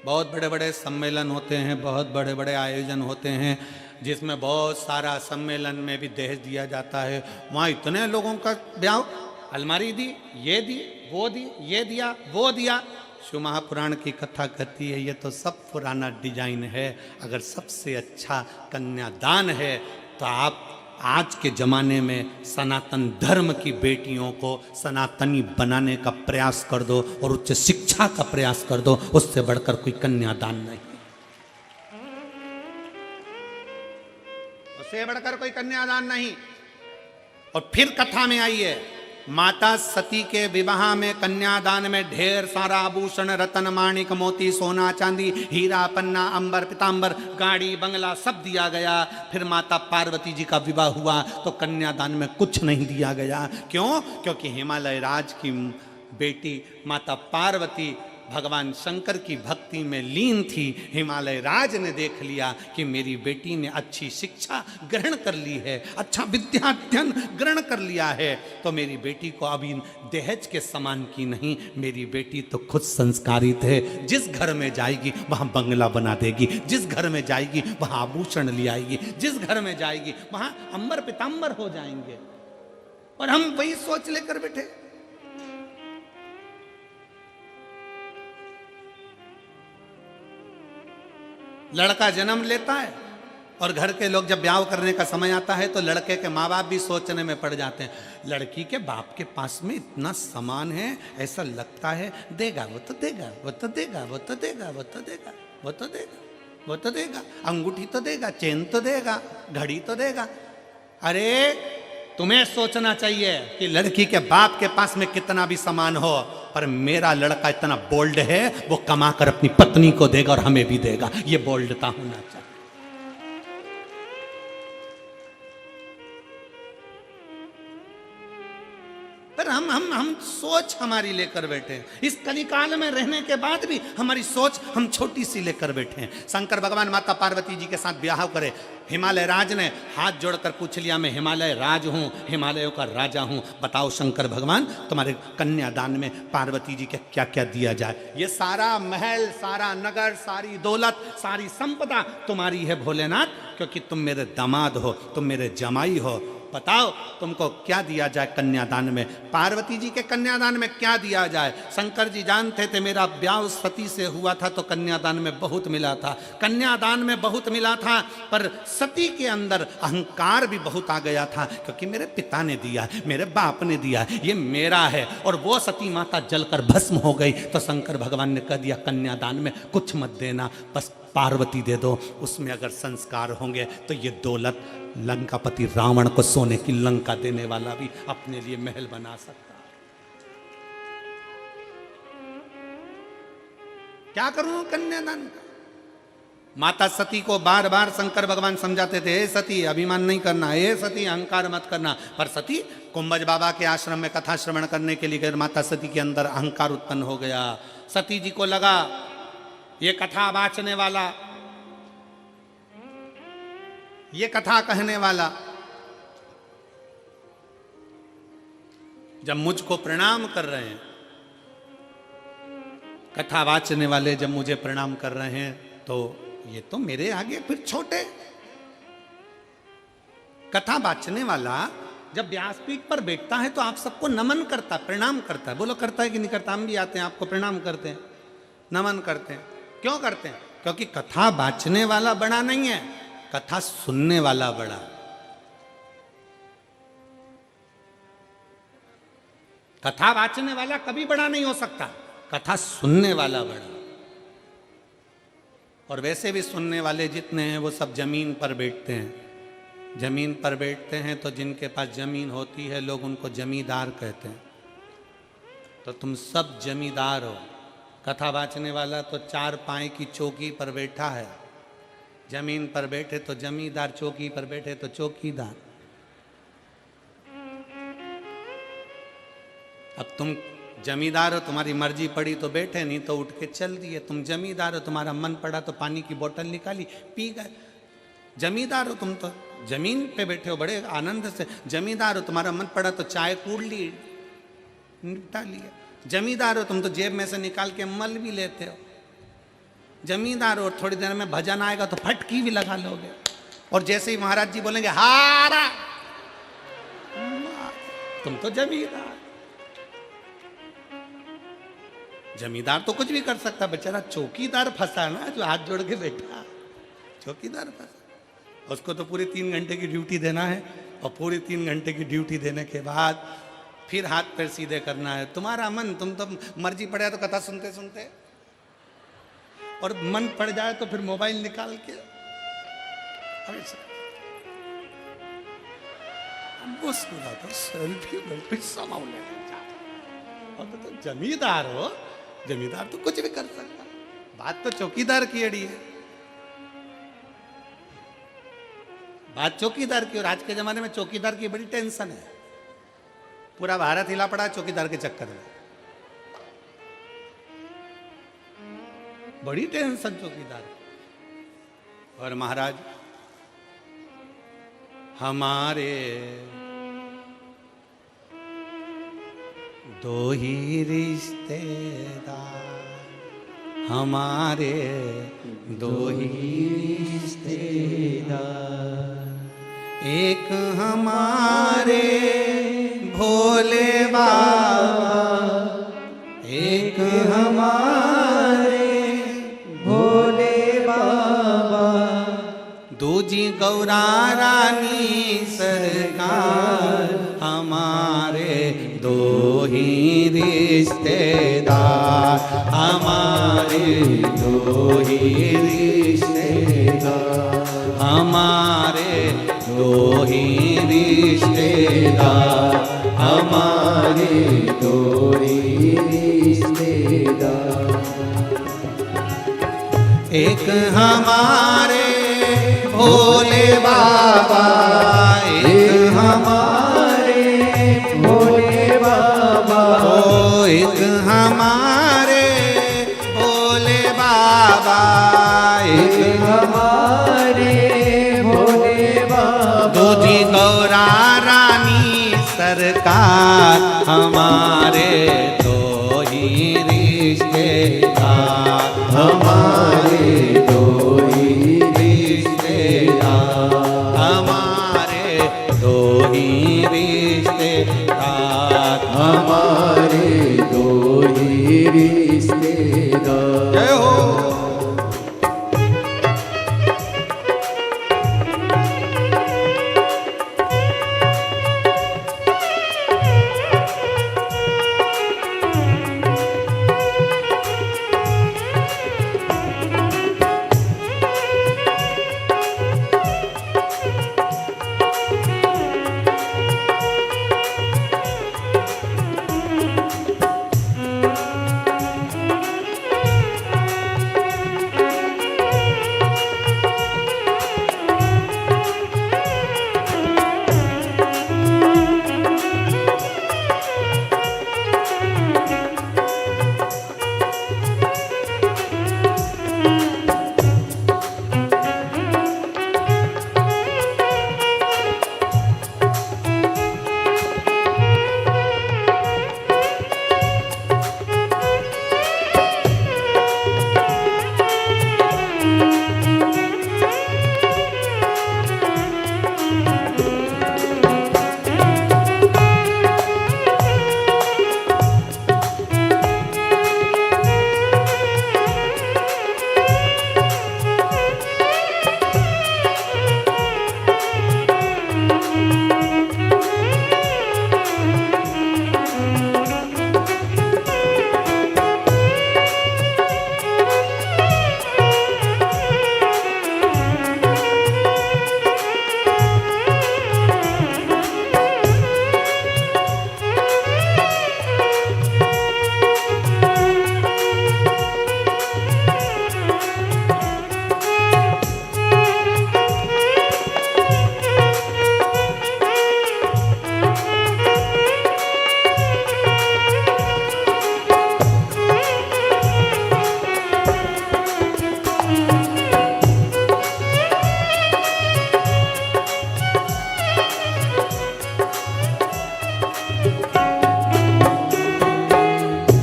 बहुत बड़े बड़े सम्मेलन होते हैं, बहुत बड़े बड़े आयोजन होते हैं जिसमें बहुत सारा सम्मेलन में भी दहेज दिया जाता है। वहाँ इतने लोगों का ब्याह, अलमारी दी, ये दी, वो दी, ये दिया, वो दिया। शिव महापुराण की कथा कहती है ये तो सब पुराना डिजाइन है। अगर सबसे अच्छा कन्यादान है तो आप आज के ज़माने में सनातन धर्म की बेटियों को सनातनी बनाने का प्रयास कर दो और उच्च शिक्षा का प्रयास कर दो, उससे बढ़कर कोई कन्यादान नहीं, उससे बढ़कर कोई कन्यादान नहीं। और फिर कथा में आइए, माता सती के विवाह में कन्यादान में ढेर सारा आभूषण, रतन, माणिक, मोती, सोना, चांदी, हीरा, पन्ना, अंबर, पीतांबर, गाड़ी, बंगला सब दिया गया। फिर माता पार्वती जी का विवाह हुआ तो कन्यादान में कुछ नहीं दिया गया। क्यों? क्योंकि हिमालय राज की बेटी माता पार्वती भगवान शंकर की भक्ति में लीन थी। हिमालय राज ने देख लिया कि मेरी बेटी ने अच्छी शिक्षा ग्रहण कर ली है, अच्छा विद्याध्ययन ग्रहण कर लिया है, तो मेरी बेटी को अभी दहेज के समान की नहीं, मेरी बेटी तो खुद संस्कारित है। जिस घर में जाएगी वहाँ बंगला बना देगी, जिस घर में जाएगी वहाँ आभूषण ले आएगी, जिस घर में जाएगी वहाँ अंबर पीतांबर हो जाएंगे। और हम वही सोच लेकर बैठे। लड़का जन्म लेता है और घर के लोग जब ब्याह करने का समय आता है तो लड़के के माँ बाप भी सोचने में पड़ जाते हैं, लड़की के बाप के पास में इतना सामान है, ऐसा लगता है देगा, वो तो देगा, वो तो देगा, वो तो देगा, वो तो देगा, वो तो देगा, वो तो देगा, अंगूठी तो देगा, चेन तो देगा, घड़ी तो देगा। अरे तुम्हें सोचना चाहिए कि लड़की के बाप के पास में कितना भी सामान हो, पर मेरा लड़का इतना बोल्ड है, वो कमाकर अपनी पत्नी को देगा और हमें भी देगा। ये बोल्डता होना चाहिए। पर हम सोच हमारी लेकर बैठे हैं। इस कलिकाल में रहने के बाद भी हमारी सोच हम छोटी सी लेकर बैठे हैं। शंकर भगवान माता पार्वती जी के साथ ब्याह करे, हिमालय राज ने हाथ जोड़कर पूछ लिया, मैं हिमालय राज हूँ, हिमालयों का राजा हूँ, बताओ शंकर भगवान तुम्हारे कन्यादान में पार्वती जी के क्या क्या दिया जाए। ये सारा महल, सारा नगर, सारी दौलत, सारी संपदा तुम्हारी है भोलेनाथ, क्योंकि तुम मेरे दामाद हो, तुम मेरे जमाई हो। बताओ तुमको क्या दिया जाए कन्यादान में। पार्वती जी के कन्यादान में क्या दिया जाए। शंकर जी जानते थे मेरा ब्याह सती से हुआ था तो कन्यादान में बहुत मिला था, कन्यादान में बहुत मिला था, पर सती के अंदर अहंकार भी बहुत आ गया था, क्योंकि मेरे पिता ने दिया, मेरे बाप ने दिया, ये मेरा है। और वो सती माता जलकर भस्म हो गई तो शंकर भगवान ने कह दिया कन्यादान में कुछ मत देना, बस पार्वती दे दो, उसमें अगर संस्कार होंगे तो ये दौलत लंकापति रावण को सोने की लंका देने वाला भी अपने लिए महल बना सकता है। क्या करूं कन्यादान का। माता सती को बार बार शंकर भगवान समझाते थे, हे सती अभिमान नहीं करना, हे सती अहंकार मत करना, पर सती कुंभज बाबा के आश्रम में कथा श्रवण करने के लिए गए, माता सती के अंदर अहंकार उत्पन्न हो गया। सती जी को लगा ये कथा वाचने वाला, ये कथा कहने वाला जब मुझको प्रणाम कर रहे हैं, कथा वाचने वाले जब मुझे प्रणाम कर रहे हैं, तो ये तो मेरे आगे फिर छोटे। कथा वाचने वाला जब व्यासपीठ पर बैठता है तो आप सबको नमन करता, प्रणाम करता है। बोलो करता है कि नहीं करता। हम भी आते हैं, आपको प्रणाम करते हैं, नमन करते हैं। क्यों करते हैं? क्योंकि कथा वाचने वाला बड़ा नहीं है, कथा सुनने वाला बड़ा। कथा वाचने वाला कभी बड़ा नहीं हो सकता, कथा सुनने वाला बड़ा। और वैसे भी सुनने वाले जितने हैं वो सब जमीन पर बैठते हैं। जमीन पर बैठते हैं तो जिनके पास जमीन होती है लोग उनको जमींदार कहते हैं। तो तुम सब जमींदार हो। कथा वाचने वाला तो चार पाए की चौकी पर बैठा है, जमीन पर बैठे तो जमींदार, चौकी पर बैठे तो चौकीदार। अब तुम जमींदार हो, तुम्हारी मर्जी पड़ी तो बैठे, नहीं तो उठ के चल दिए। तुम जमींदार हो, तुम्हारा मन पड़ा तो पानी की बोतल निकाली पी गए। जमींदार हो तुम, तो जमीन पे बैठे हो बड़े आनंद से। जमींदार हो, तुम्हारा मन पड़ा तो चाय कूड़ ली, निपटा लिया। जमींदार हो तुम तो जेब में से निकाल के मल भी लेते हो। जमींदार हो, थोड़ी देर में भजन आएगा तो फटकी भी लगा लोगे। और जैसे ही महाराज जी बोलेंगे हारा, तुम तो जमींदार। जमींदार तो कुछ भी कर सकता, बेचारा चौकीदार फंसा ना, जो हाथ जोड़ के बैठा, चौकीदार फंसा। उसको तो पूरी 3 घंटे की ड्यूटी देना है, और पूरी 3 घंटे की ड्यूटी देने के बाद फिर हाथ पैर सीधे करना है। तुम्हारा मन, तुम तो मर्जी पड़े तो कथा सुनते सुनते, और मन पड़ जाए तो फिर मोबाइल निकाल के सेल्फी समाओ लेना चाहते। और तो जमींदार हो, जमींदार तो कुछ भी कर सकता। बात तो चौकीदार की अड़ी है, बात चौकीदार की। और आज के जमाने में चौकीदार की बड़ी टेंशन है। पूरा भारत हिला पड़ा चौकीदार के चक्कर में, बड़ी टेंशन चौकीदार। और महाराज हमारे दो ही रिश्तेदार, हमारे दो ही रिश्तेदार, एक हमारे भोले बाबा, एक हमारे भोले बाबा, दूजी गौरा रानी सरकार, हमारे दो ही रिश्तेदार, हमारे दो ही रिश्तेदार, हमारे दो ही रिश्तेदार, हमारे दो ही रिश्तेदार, एक हमारे भोले बाबा, एक हमारे भोले बाबा, रिश्तेदार हमारे दो ही रिश्तेदार, हमारे दो ही रिश्तेदार, हमारे दो ही रिश्तेदार, हमारे दो ही रिश्तेदार। जय हो।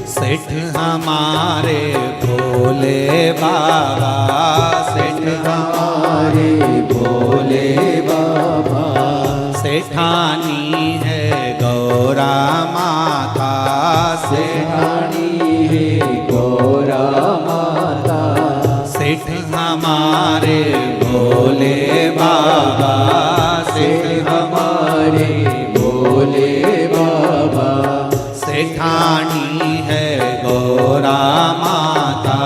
सेठ हमारे भोले बाबा, सेठ हमारे भोले बाबा, सेठानी है गौरा माता, सेठानी है गौरा माता। सेठ हमारे भोले बाबा, सेठ हमारे भोले बाबा, सेठानी है गौरा माता,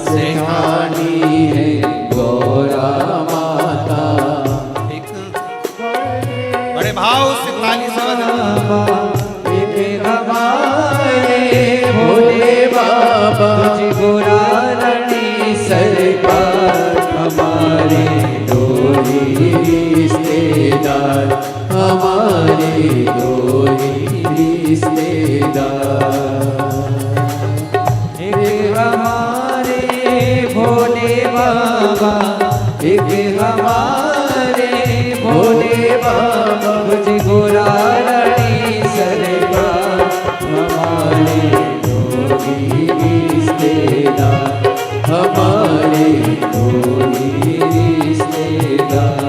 सेठानी है गौरा माता। एक बड़े भाव से ताली से बजाना। एक हमारे भोले बाबा, गौरा रानी सरकार, हमारे दो ही रिश्तेदार, हमारे दो ही रिश्तेदार। एक हमारे भोले बाबा, एक हमारे भोले बाबा, गौरा रानी सरकार, हमारे दो ही रिश्तेदार, हमारे दो ही रिश्तेदार।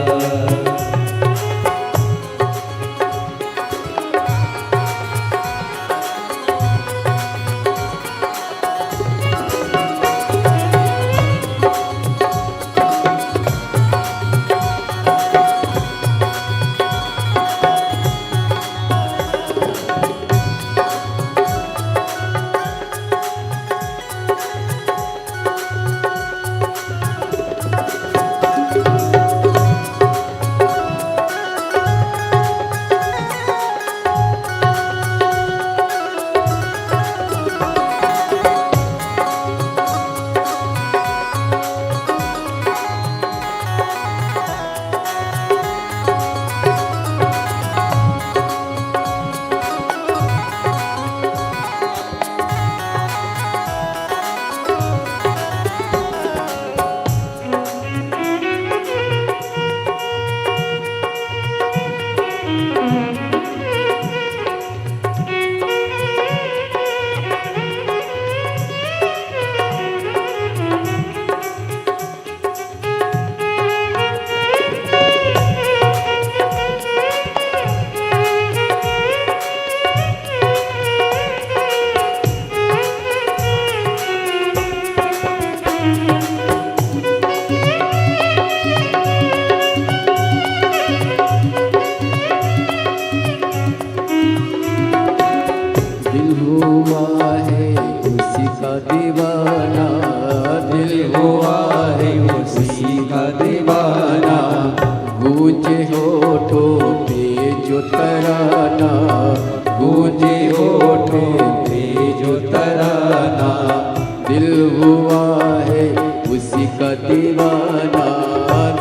दिल हुआ है उसी का दीवाना, दिल हुआ है उसी का दीवाना। गूंजे होठों पे जो तराना, गूंजे होठों पे जो तराना, दिल हुआ है उसी का दीवाना,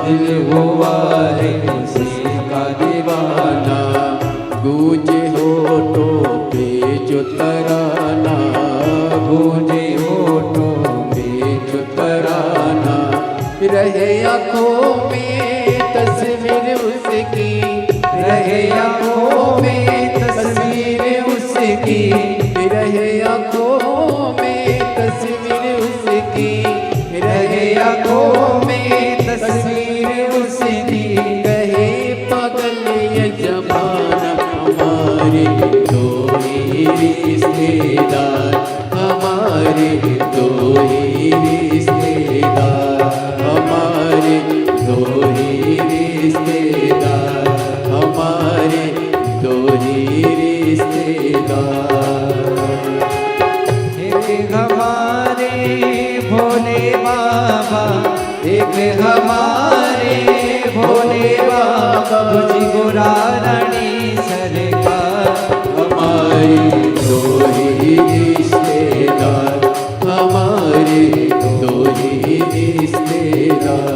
दिल हुआ है उसी का दीवाना। गूंजे होठों पे जो तराना, गूंजे होठों पे जो तराना। रहे आँखों में तस्वीर उसकी, रहे आँखों में तस्वीर उसकी, रहे आँखों में तस्वीर उसकी, रहे आँखों में तस्वीर उसकी। कहे पागल ये जमाना हमारे दो ही रिश्तेदार, हमारे दो ही रिश्तेदार, हमारे दो ही रिश्तेदार, हमारे दो ही रिश्तेदार। एक हमारे भोले बाबा, एक हमारे भोले बाबा, तुझी गोरा रानी सरकार। हमारे दो ही रिश्तेदार, हमारे दो ही रिश्तेदार।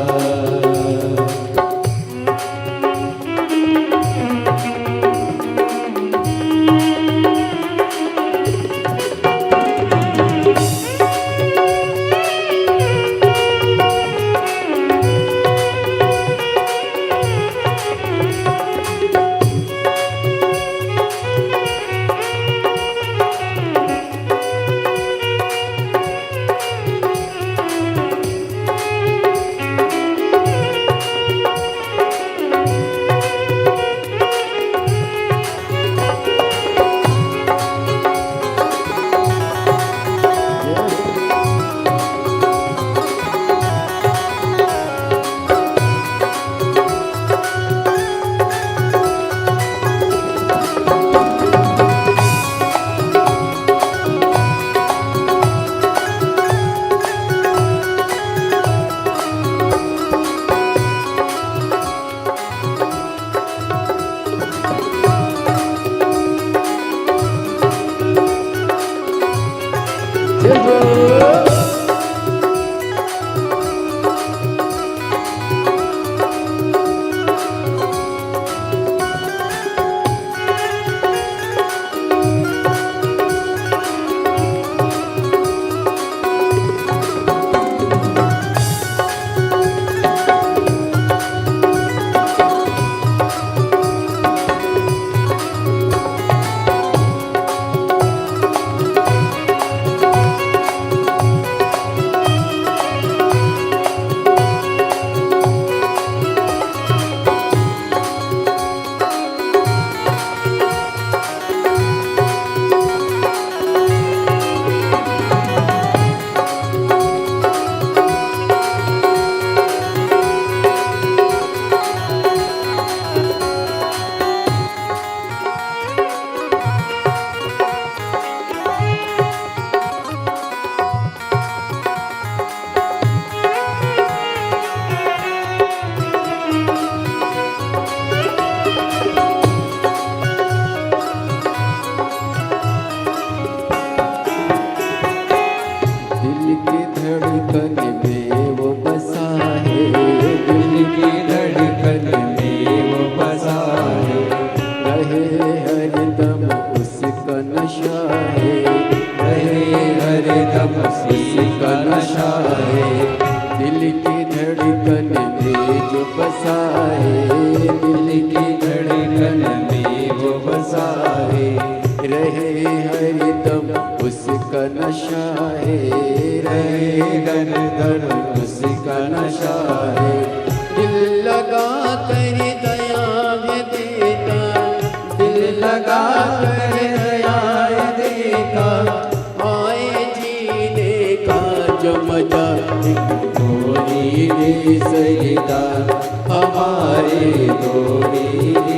हमारे दो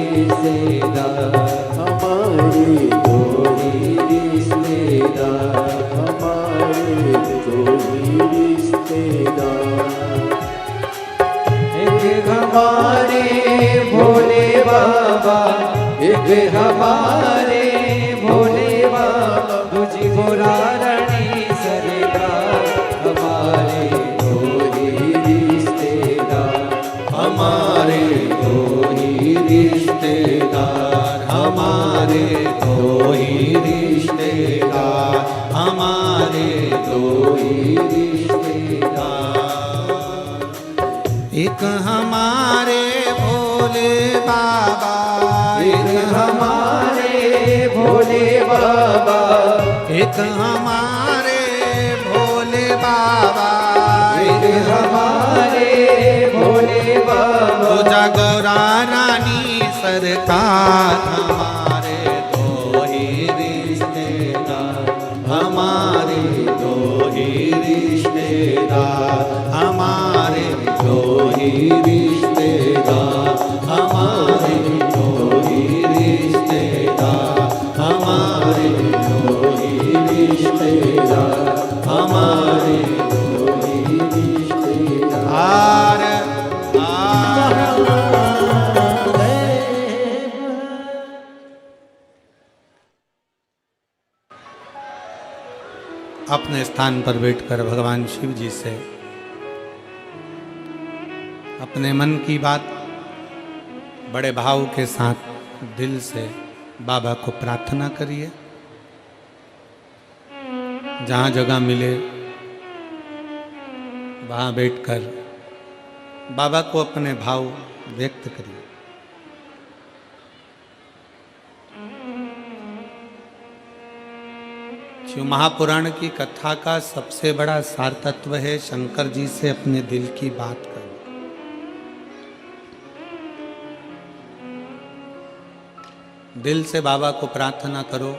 रिश्तेदार, हमारे दो रिश्तेदार। रिश्तेदार हमारे दो ही रिश्तेदार। एक हमारे भोले बाबा, एक हमारे भोले बाबा, तुझी मुरारणी सरदार हमारे दो ही रिश्तेदार हमारे दो ही रिश्तेदार हमारे दो ही रिश्तेदार हमारे दो ही रिश्तेदार। एक हमारे भोले बाबा, एक हमारे भोले बाबा, एक हमारे भोले बाबा, एक हमारे भोले बाबा, तुझा गौरा रानी सरकार हमारे दो ही रिश्तेदार हमारे दो ही रिश्तेदार हमारे दो ही रिश्तेदार हमारे दो ही रिश्तेदार हमारे दो ही रिश्तेदार हमारे दो ही रिश्तेदार। अपने स्थान पर बैठकर भगवान शिव जी से अपने मन की बात बड़े भाव के साथ दिल से बाबा को प्रार्थना करिए। जहाँ जगह मिले वहाँ बैठकर बाबा को अपने भाव व्यक्त करिए। शिव महापुराण की कथा का सबसे बड़ा सार तत्व है शंकर जी से अपने दिल की बात करना। दिल से बाबा को प्रार्थना करो,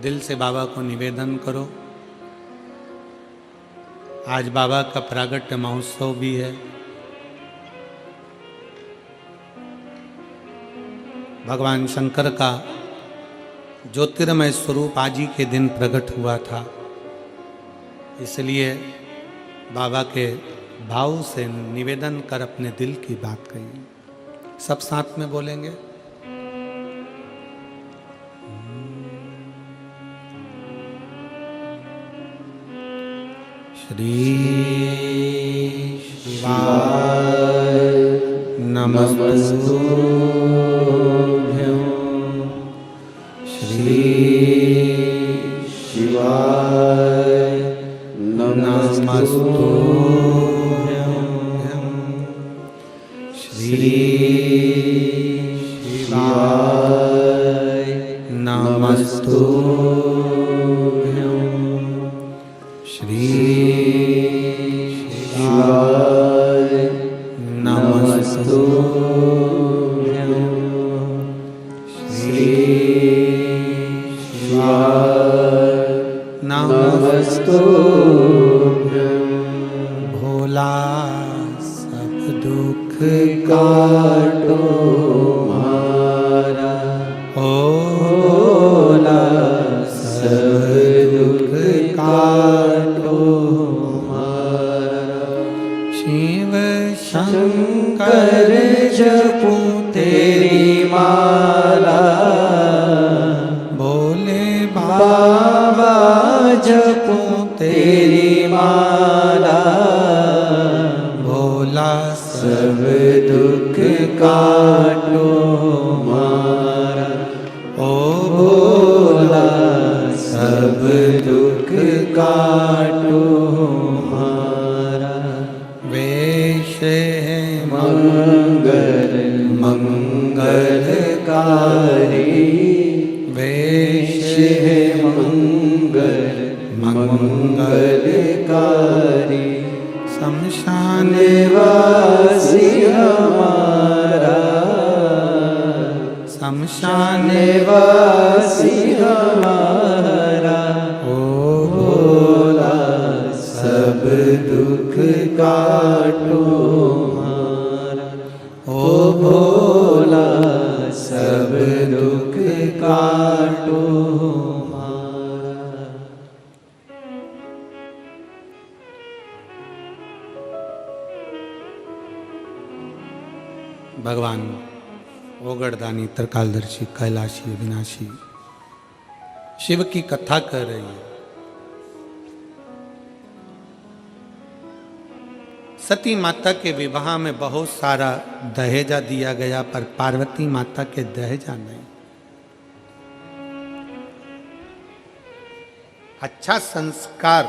दिल से बाबा को निवेदन करो। आज बाबा का प्रागट्य महोत्सव भी है। भगवान शंकर का ज्योतिर्मय स्वरूप आज ही के दिन प्रकट हुआ था, इसलिए बाबा के भाव से निवेदन कर अपने दिल की बात कहिए। सब साथ में बोलेंगे। श्री शिवाय नमस्तुभ्यं। श्री शिवाय नमस्तुभ्यं। श्री शिवाय नमस्तुभ्यं। श्री शिवाय नमस्तुभ्यं। श्री शिवाय नमस्तुभ्यं। भोला सब दुख काटो मारा भोला सब दुख काटो मारा। शिव शंकर जपूं तेरी माला, भोले बाबा जपूं तेरी माला, भोला सब दुख काटो मारा। ओ भोला सब दुख काटो मारा। वेश है मंगल मंगलकारी, वेश है मंगल मंगलकारी। शमशान निवासी हमारा, शमशान निवासी हमारा। ओ भोला सब दुख काटो मारा। ओ भोला सब दुख काटो मारा। भगवान ओगड़दानी, त्रिकालदर्शी, कैलाशी, अविनाशी शिव की कथा कर रही है। सती माता के विवाह में बहुत सारा दहेजा दिया गया, पर पार्वती माता के दहेजा नहीं। अच्छा संस्कार,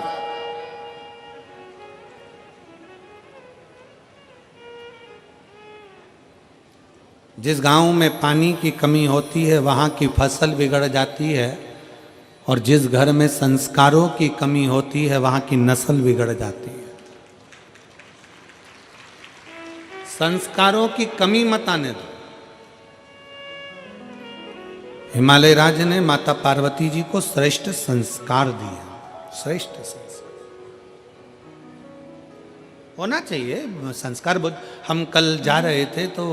जिस गांव में पानी की कमी होती है वहां की फसल बिगड़ जाती है, और जिस घर में संस्कारों की कमी होती है वहां की नस्ल बिगड़ जाती है। संस्कारों की कमी मत आने दो। हिमालय राज ने माता पार्वती जी को श्रेष्ठ संस्कार दिए, श्रेष्ठ संस्कार होना चाहिए। संस्कार बहुत, हम कल जा रहे थे तो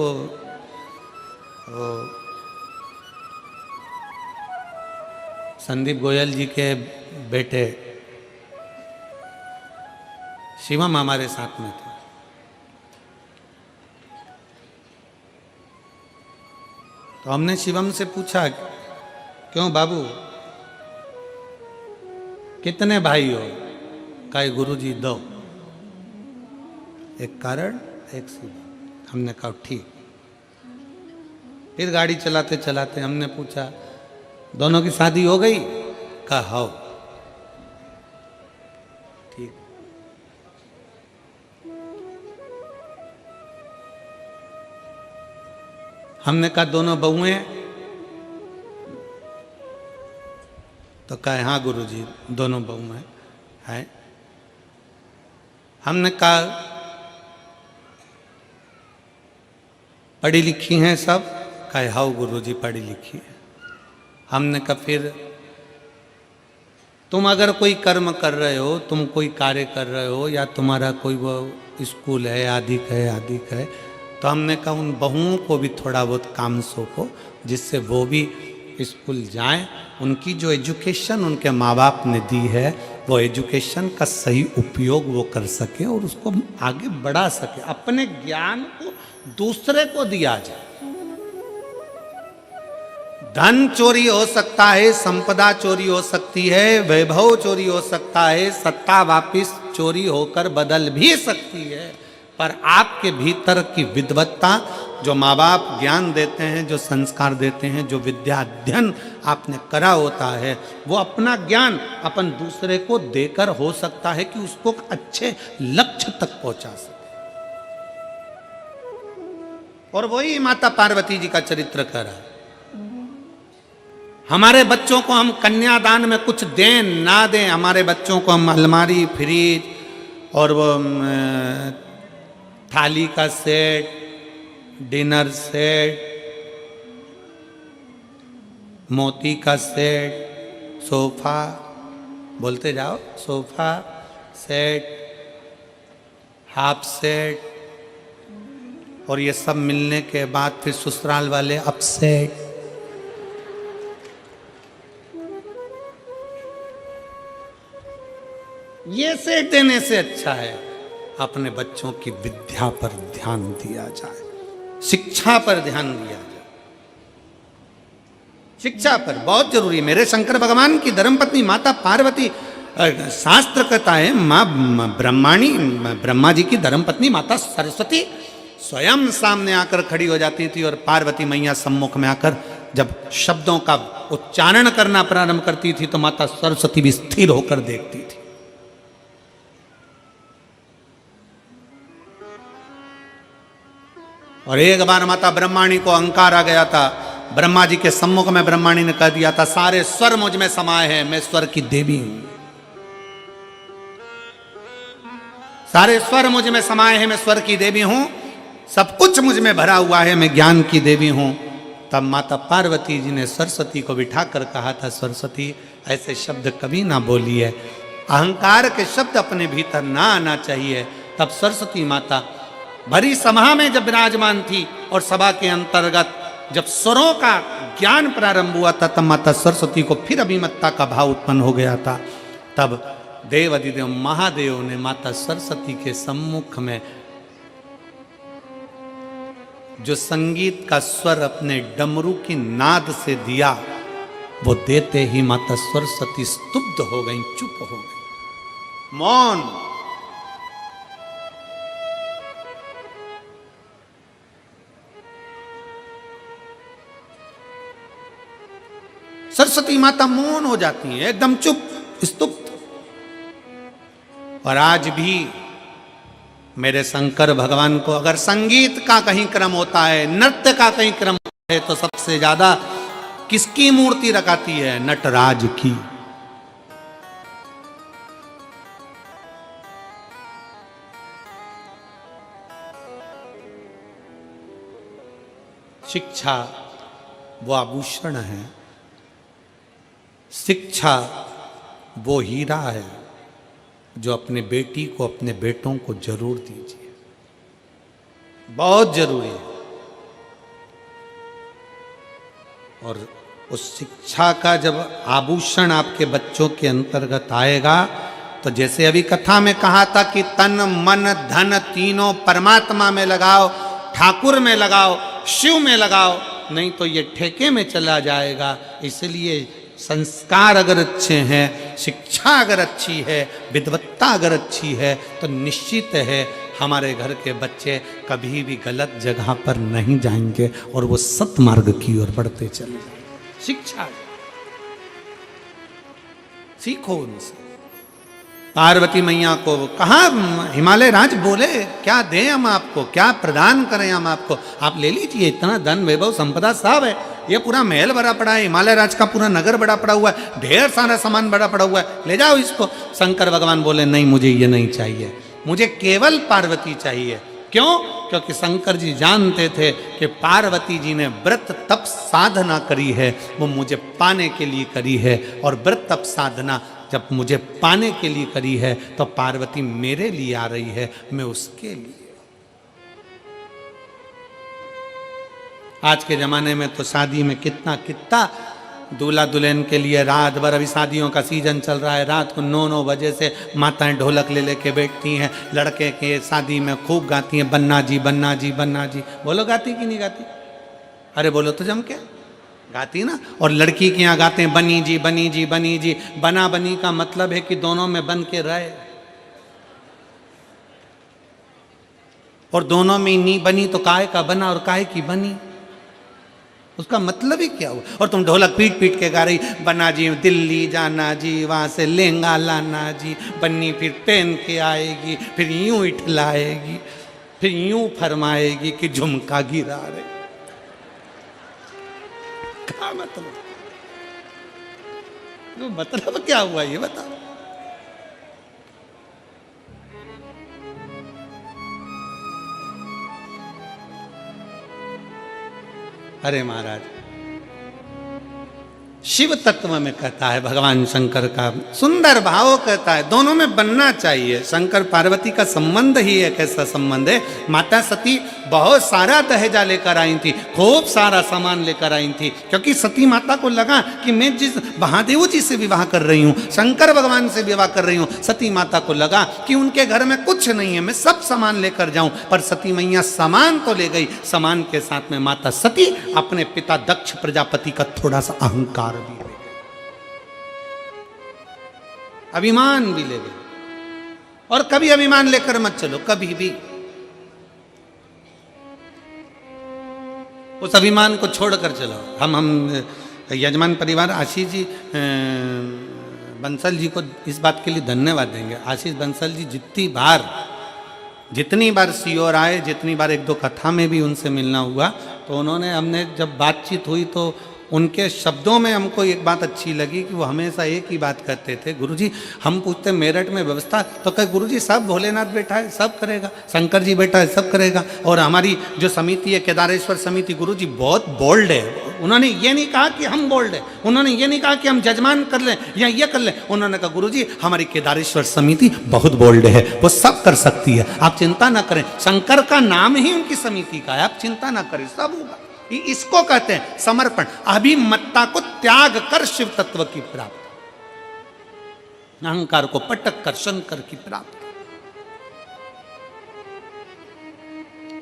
संदीप गोयल जी के बेटे शिवम हमारे साथ में थे। तो हमने शिवम से पूछा, क्यों बाबू कितने भाई हो? कहे गुरुजी दो। एक कारण एक सीधा। हमने कहा ठीक। फिर गाड़ी चलाते चलाते हमने पूछा, दोनों की शादी हो गई? कहा हो। ठीक। हमने कहा दोनों बहुएं? तो कहा हाँ गुरुजी दोनों बहुएं हैं। हमने कहा पढ़ी लिखी हैं सब? कहा हाँ गुरुजी पढ़ी लिखी है। हमने कहा फिर तुम अगर कोई कर्म कर रहे हो, तुम कोई कार्य कर रहे हो, या तुम्हारा कोई वो स्कूल है, आदिक है, तो हमने कहा उन बहुओं को भी थोड़ा बहुत काम सौंपो, जिससे वो भी स्कूल जाएं। उनकी जो एजुकेशन उनके माँ बाप ने दी है, वो एजुकेशन का सही उपयोग वो कर सके और उसको आगे बढ़ा सके। अपने ज्ञान को दूसरे को दिया जाए। धन चोरी हो सकता है, संपदा चोरी हो सकती है, वैभव चोरी हो सकता है, सत्ता वापिस चोरी होकर बदल भी सकती है, पर आपके भीतर की विद्वत्ता, जो माँ बाप ज्ञान देते हैं, जो संस्कार देते हैं, जो विद्या अध्ययन आपने करा होता है, वो अपना ज्ञान अपन दूसरे को देकर हो सकता है कि उसको अच्छे लक्ष्य तक पहुंचा सके। और वही माता पार्वती जी का चरित्र कर रहा है। हमारे बच्चों को हम कन्यादान में कुछ दें ना दें, हमारे बच्चों को हम अलमारी, फ्रिज और वो थाली का सेट, डिनर सेट, मोती का सेट, सोफा, बोलते जाओ, सोफा सेट, हाफ सेट, और ये सब मिलने के बाद फिर ससुराल वाले अपसेट। ये सेट देने से अच्छा है अपने बच्चों की विद्या पर ध्यान दिया जाए, शिक्षा पर ध्यान दिया जाए। शिक्षा पर बहुत जरूरी है। मेरे शंकर भगवान की धर्मपत्नी माता पार्वती, शास्त्र कहता है माँ ब्रह्मा जी की धर्मपत्नी माता सरस्वती स्वयं सामने आकर खड़ी हो जाती थी, और पार्वती मैया सम्मुख में आकर जब शब्दों का उच्चारण करना प्रारंभ करती थी तो माता सरस्वती भी स्थिर होकर देखती थी। और एक बार माता ब्रह्माणी को अहंकार आ गया था। ब्रह्मा जी के सम्मुख में ब्रह्माणी ने कह दिया था, सारे स्वर मुझ में समाये हैं, मैं स्वर की देवी हूं। सारे स्वर मुझ में समाये हैं, मैं स्वर की देवी हूं। सब कुछ मुझ में भरा हुआ है, मैं ज्ञान की देवी हूं। तब माता पार्वती जी ने सरस्वती को बिठाकर कहा था, सरस्वती ऐसे शब्द कभी ना बोलिए, अहंकार के शब्द अपने भीतर ना आना चाहिए। तब सरस्वती माता भरी सभा में जब विराजमान थी, और सभा के अंतर्गत जब स्वरों का ज्ञान प्रारंभ हुआ था, तब माता सरस्वती को फिर अभिमत्ता का भाव उत्पन्न हो गया था। तब देव अधिदेव महादेव ने माता सरस्वती के सम्मुख में जो संगीत का स्वर अपने डमरू की नाद से दिया, वो देते ही माता सरस्वती स्तुब्ध हो गई, चुप हो गई, मौन। सरस्वती माता मौन हो जाती है, एकदम चुप, स्तुप्त। और आज भी मेरे शंकर भगवान को अगर संगीत का कहीं क्रम होता है, नृत्य का कहीं क्रम होता है, तो सबसे ज्यादा किसकी मूर्ति रखाती है? नटराज की। शिक्षा वो आभूषण है, शिक्षा वो हीरा है जो अपने बेटी को, अपने बेटों को जरूर दीजिए, बहुत जरूरी है। और उस शिक्षा का जब आभूषण आपके बच्चों के अंतर्गत आएगा, तो जैसे अभी कथा में कहा था कि तन मन धन तीनों परमात्मा में लगाओ, ठाकुर में लगाओ, शिव में लगाओ, नहीं तो ये ठेके में चला जाएगा। इसलिए संस्कार अगर अच्छे हैं, शिक्षा अगर अच्छी है, विद्वत्ता अगर अच्छी है, तो निश्चित है हमारे घर के बच्चे कभी भी गलत जगह पर नहीं जाएंगे और वो सत्मार्ग की ओर बढ़ते चले जाएंगे। शिक्षा सीखो उनसे। पार्वती मैया को कहा हिमालय राज बोले क्या दें हम आपको, क्या प्रदान करें हम आपको, आप ले लीजिए, इतना धन वैभव संपदा सब है, ये पूरा महल बड़ा पड़ा है, हिमालय राज का पूरा नगर बड़ा पड़ा हुआ है, ढेर सारा सामान बड़ा पड़ा हुआ है, ले जाओ इसको। शंकर भगवान बोले नहीं, मुझे ये नहीं चाहिए, मुझे केवल पार्वती चाहिए। क्यों? क्योंकि शंकर जी जानते थे कि पार्वती जी ने व्रत तप साधना करी है, वो मुझे पाने के लिए करी है, और व्रत तप साधना जब मुझे पाने के लिए करी है, तो पार्वती मेरे लिए आ रही है, मैं उसके लिए। आज के जमाने में तो शादी में कितना दूल्हा दुल्हन के लिए रात भर, अभी शादियों का सीजन चल रहा है, रात को 9-9 बजे से माताएं ढोलक ले लेके बैठती हैं, लड़के के शादी में खूब गाती हैं बन्ना जी बन्ना जी बन्ना जी। बोलो गाती कि नहीं गाती? अरे बोलो तो जम के गाती ना। और लड़की के यहाँ गाते हैं बनी जी बनी जी बनी जी। बना बनी का मतलब है कि दोनों में बन के रहे, और दोनों में नी बनी तो काय का बना और काय की बनी, उसका मतलब ही क्या हुआ? और तुम ढोलक पीट पीट के गा रही बना जी दिल्ली जाना जी, वहां से लहंगा लाना जी, बन्नी फिर पहन के आएगी, फिर यूं इठलाएगी, फिर यूं फरमाएगी कि झुमका गिरा रहे। क्या मतलब? तो मतलब क्या हुआ ये बताओ। अरे महाराज, शिव तत्व में कहता है भगवान शंकर का सुंदर भाव कहता है, दोनों में बनना चाहिए। शंकर पार्वती का संबंध ही एक ऐसा संबंध है। माता सती बहुत सारा दहेजा लेकर आई थी, खूब सारा सामान लेकर आई थी, क्योंकि सती माता को लगा कि मैं जिस महादेव जी से विवाह कर रही हूँ, शंकर भगवान से विवाह कर रही हूँ, सती माता को लगा कि उनके घर में कुछ नहीं है, मैं सब सामान लेकर जाऊं। पर सती मैया सामान तो ले गई, सामान के साथ में माता सती अपने पिता दक्ष प्रजापति का थोड़ा सा अहंकार भी ले गई, अभिमान भी ले गई। और कभी अभिमान लेकर मत चलो, कभी भी उस अभिमान को छोड़कर चलो। हम यजमान परिवार आशीष जी बंसल जी को इस बात के लिए धन्यवाद देंगे। आशीष बंसल जी जितनी बार सीओर आए, जितनी बार एक दो कथा में भी उनसे मिलना हुआ, तो उन्होंने, हमने जब बातचीत हुई तो उनके शब्दों में हमको एक बात अच्छी लगी कि वो हमेशा एक ही बात कहते थे, गुरुजी हम पूछते मेरठ में व्यवस्था, तो कहे गुरुजी सब भोलेनाथ बैठा है सब करेगा, शंकर जी बैठा है सब करेगा। और हमारी जो समिति है केदारेश्वर समिति, गुरुजी बहुत बोल्ड है। उन्होंने ये नहीं कहा कि हम बोल्ड है, उन्होंने ये नहीं कहा कि हम जजमान कर लें या ये कर लें, उन्होंने कहा गुरुजी हमारी केदारेश्वर समिति बहुत बोल्ड है, वो सब कर सकती है, आप चिंता ना करें। शंकर का नाम ही उनकी समिति का है, आप चिंता ना करें, सब होगा। इसको कहते हैं समर्पण, अभिमत्ता को त्याग कर शिव तत्व की प्राप्ति, अहंकार को पटक कर शंकर की प्राप्ति।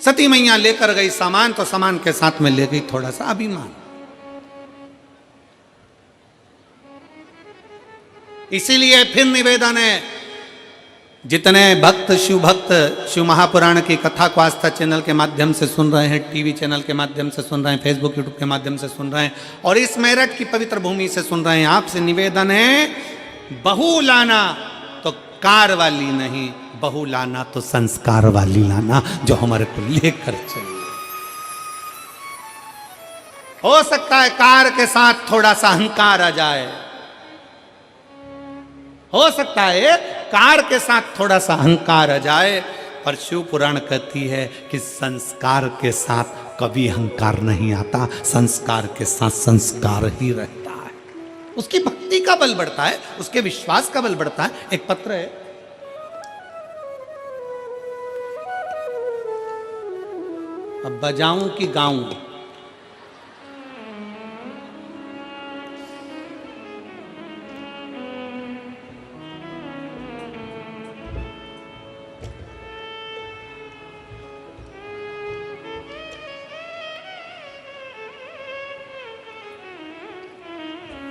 सती मैया लेकर गई सामान, तो सामान के साथ में ले गई थोड़ा सा अभिमान। इसीलिए फिर निवेदन है, जितने भक्त शिव महापुराण की कथा को आस्था चैनल के माध्यम से सुन रहे हैं, टीवी चैनल के माध्यम से सुन रहे हैं, फेसबुक यूट्यूब के माध्यम से सुन रहे हैं, और इस मेरठ की पवित्र भूमि से सुन रहे हैं, आपसे निवेदन है, बहू लाना तो कार वाली नहीं, बहू लाना तो संस्कार वाली लाना, जो हमारे को लेकर चले। हो सकता है कार के साथ थोड़ा सा अहंकार आ जाए, हो सकता है कार के साथ थोड़ा सा अहंकार आ जाए, पर शिव पुराण कहती है कि संस्कार के साथ कभी अहंकार नहीं आता, संस्कार के साथ संस्कार ही रहता है। उसकी भक्ति का बल बढ़ता है, उसके विश्वास का बल बढ़ता है। एक पत्र है, अब बजाऊं कि गाऊं?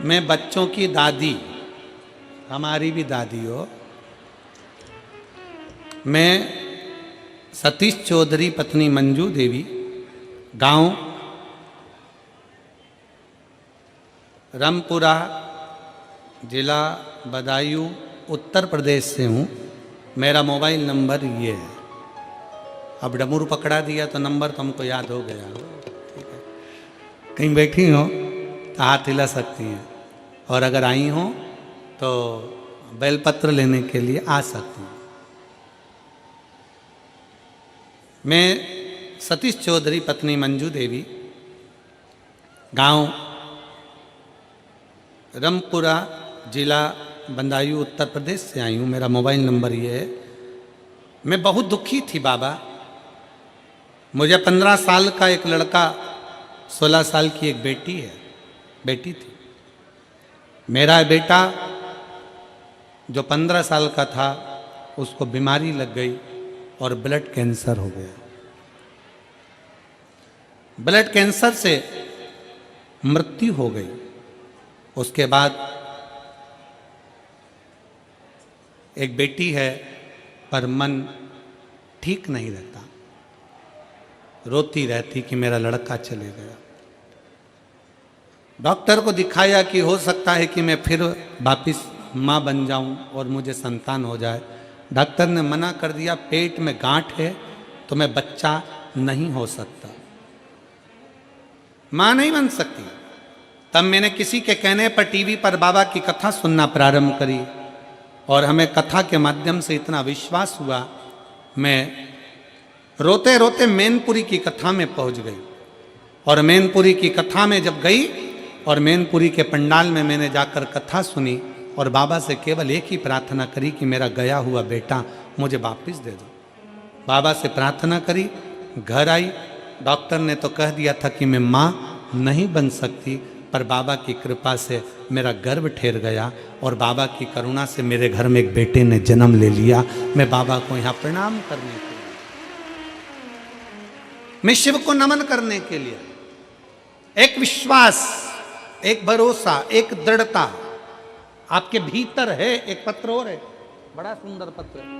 मैं बच्चों की दादी, हमारी भी दादी हो, मैं सतीश चौधरी पत्नी मंजू देवी, गांव रामपुरा, जिला बदायूं, उत्तर प्रदेश से हूँ। मेरा मोबाइल नंबर ये है। अब डमरू पकड़ा दिया तो नंबर तो हमको याद हो गया। ठीक है, कहीं बैठी हो तो हाथ हिला सकती हैं, और अगर आई हो तो बेलपत्र लेने के लिए आ सकती हैं। मैं सतीश चौधरी पत्नी मंजू देवी, गांव रामपुरा, जिला बदायूं, उत्तर प्रदेश से आई हूँ। मेरा मोबाइल नंबर ये है। मैं बहुत दुखी थी बाबा। मुझे 15 साल का एक लड़का, 16 साल की एक बेटी थी। मेरा बेटा जो 15 साल का था, उसको बीमारी लग गई और ब्लड कैंसर हो गया। ब्लड कैंसर से मृत्यु हो गई। उसके बाद एक बेटी है, पर मन ठीक नहीं रहता, रोती रहती कि मेरा लड़का चले गया। डॉक्टर को दिखाया कि हो सकता है कि मैं फिर वापिस माँ बन जाऊं और मुझे संतान हो जाए। डॉक्टर ने मना कर दिया, पेट में गांठ है तो मैं बच्चा नहीं हो सकता, माँ नहीं बन सकती। तब मैंने किसी के कहने पर टीवी पर बाबा की कथा सुनना प्रारंभ करी, और हमें कथा के माध्यम से इतना विश्वास हुआ, मैं रोते रोते मैनपुरी की कथा में पहुंच गई। और मैनपुरी की कथा में जब गई और मैनपुरी के पंडाल में मैंने जाकर कथा सुनी, और बाबा से केवल एक ही प्रार्थना करी कि मेरा गया हुआ बेटा मुझे वापस दे दो। बाबा से प्रार्थना करी, घर आई। डॉक्टर ने तो कह दिया था कि मैं माँ नहीं बन सकती, पर बाबा की कृपा से मेरा गर्भ ठहर गया, और बाबा की करुणा से मेरे घर में एक बेटे ने जन्म ले लिया। मैं बाबा को यहाँ प्रणाम करने के लिए, मैं शिव को नमन करने के लिए, एक विश्वास, एक भरोसा, एक दृढ़ता आपके भीतर है। एक पत्र और है, बड़ा सुंदर पत्र है।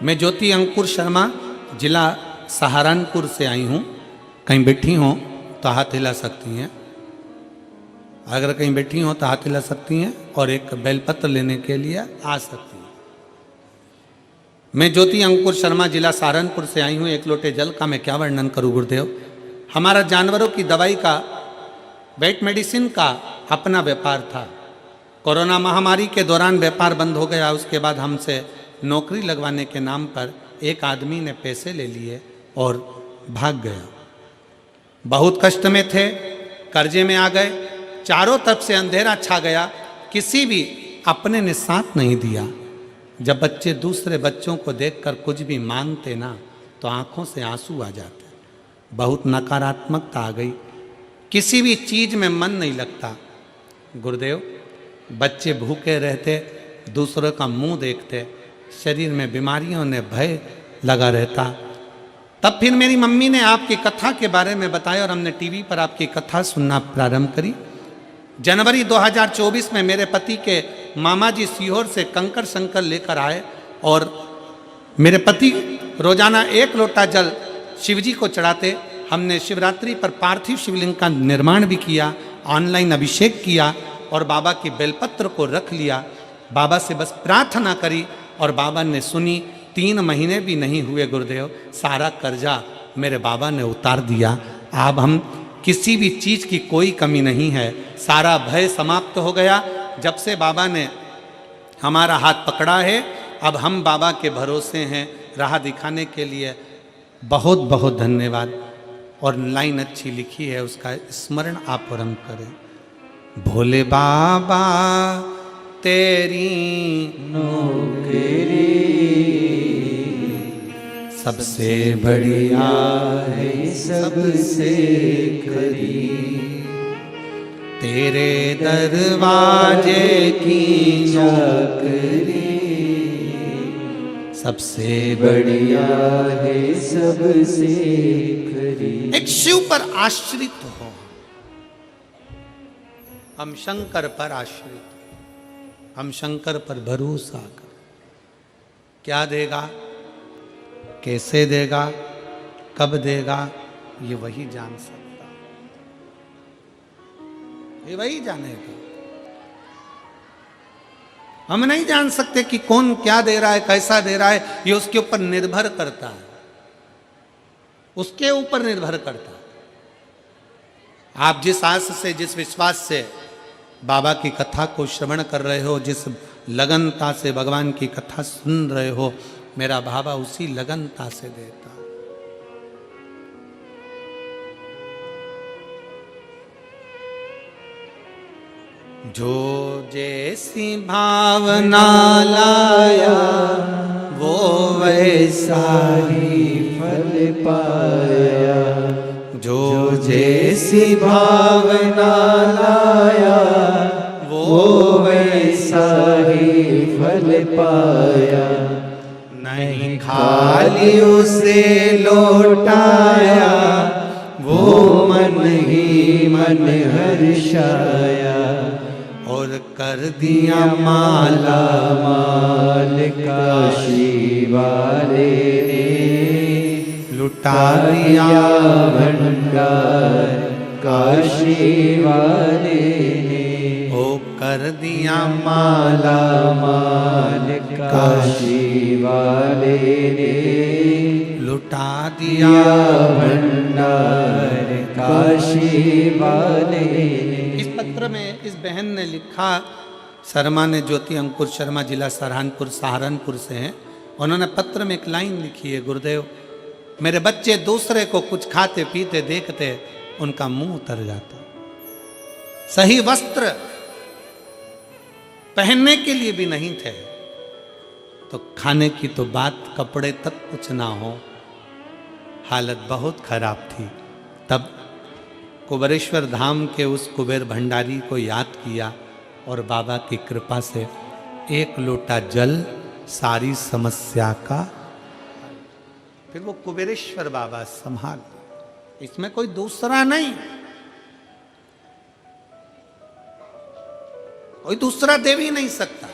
मैं ज्योति अंकुर शर्मा, जिला सहारनपुर से आई हूँ। कहीं बैठी हो तो हाथ हिला सकती हैं, अगर कहीं बैठी हो तो हाथ हिला सकती हैं, और एक बेलपत्र लेने के लिए आ सकती हैं। मैं ज्योति अंकुर शर्मा, जिला सहारनपुर से आई हूँ। एक लोटे जल का मैं क्या वर्णन करूँ गुरुदेव। हमारा जानवरों की दवाई का, वेट मेडिसिन का अपना व्यापार था। कोरोना महामारी के दौरान व्यापार बंद हो गया। उसके बाद हमसे नौकरी लगवाने के नाम पर एक आदमी ने पैसे ले लिए और भाग गया। बहुत कष्ट में थे, कर्जे में आ गए, चारों तरफ से अंधेरा छा गया। किसी भी अपने ने साथ नहीं दिया। जब बच्चे दूसरे बच्चों को देखकर कुछ भी मांगते ना तो आंखों से आंसू आ जाते, बहुत नकारात्मकता आ गई, किसी भी चीज में मन नहीं लगता। गुरुदेव, बच्चे भूखे रहते, दूसरों का मुंह देखते, शरीर में बीमारियों ने भय लगा रहता। तब फिर मेरी मम्मी ने आपकी कथा के बारे में बताया और हमने टीवी पर आपकी कथा सुनना प्रारंभ करी। जनवरी 2024 में मेरे पति के मामा जी सीहोर से कंकर शंकर लेकर आए और मेरे पति रोजाना 1 लोटा जल शिवजी को चढ़ाते। हमने शिवरात्रि पर पार्थिव शिवलिंग का निर्माण भी किया, ऑनलाइन अभिषेक किया और बाबा की बेलपत्र को रख लिया। बाबा से बस प्रार्थना करी और बाबा ने सुनी। 3 महीने भी नहीं हुए गुरुदेव, सारा कर्जा मेरे बाबा ने उतार दिया। अब हम किसी भी चीज़ की कोई कमी नहीं है, सारा भय समाप्त हो गया। जब से बाबा ने हमारा हाथ पकड़ा है, अब हम बाबा के भरोसे हैं राह दिखाने के लिए। बहुत बहुत धन्यवाद। और लाइन अच्छी लिखी है, उसका स्मरण आप और हम करें। भोले बाबा तेरी नौकरी सबसे बढ़िया है, सबसे खरी, तेरे दरवाजे की चाकरी सबसे बढ़िया है, सबसे खरी। एक शिव पर आश्रित हो, हम शंकर पर आश्रित, हम शंकर पर भरोसा कर। क्या देगा, कैसे देगा, कब देगा, ये वही जान सकता, ये वही जानेगा। हम नहीं जान सकते कि कौन क्या दे रहा है, कैसा दे रहा है, ये उसके ऊपर निर्भर करता है, उसके ऊपर निर्भर करता है। आप जिस आस से, जिस विश्वास से बाबा की कथा को श्रवण कर रहे हो, जिस लगनता से भगवान की कथा सुन रहे हो, मेरा बाबा उसी लगनता से देता। जो जैसी भावना लाया वो वैसा ही फल पाया, जो जैसी भावना लाया वो वैसा ही फल पाया। नहीं खाली उसे लौटाया वो मन ही मन हर्षाया, और कर दिया माला माल काशी वाले ने, लुटा दिया भंडार काशी वाले ने। ओ कर दिया माला माल काशी वाले ने, लुटा दिया भंडार काशी वाले ने। इस पत्र में इस बहन ने लिखा, शर्मा ने, ज्योति अंकुर शर्मा, जिला सहारनपुर से हैं। उन्होंने पत्र में एक लाइन लिखी है, गुरुदेव मेरे बच्चे दूसरे को कुछ खाते पीते देखते उनका मुंह उतर जाता, सही वस्त्र पहनने के लिए भी नहीं थे, तो खाने की तो बात, कपड़े तक कुछ ना हो, हालत बहुत खराब थी। तब कुबेरेश्वर धाम के उस कुबेर भंडारी को याद किया और बाबा की कृपा से 1 लोटा जल सारी समस्या का, फिर वो कुबेरेश्वर बाबा संभाल, इसमें कोई दूसरा नहीं, कोई दूसरा दे भी नहीं सकता।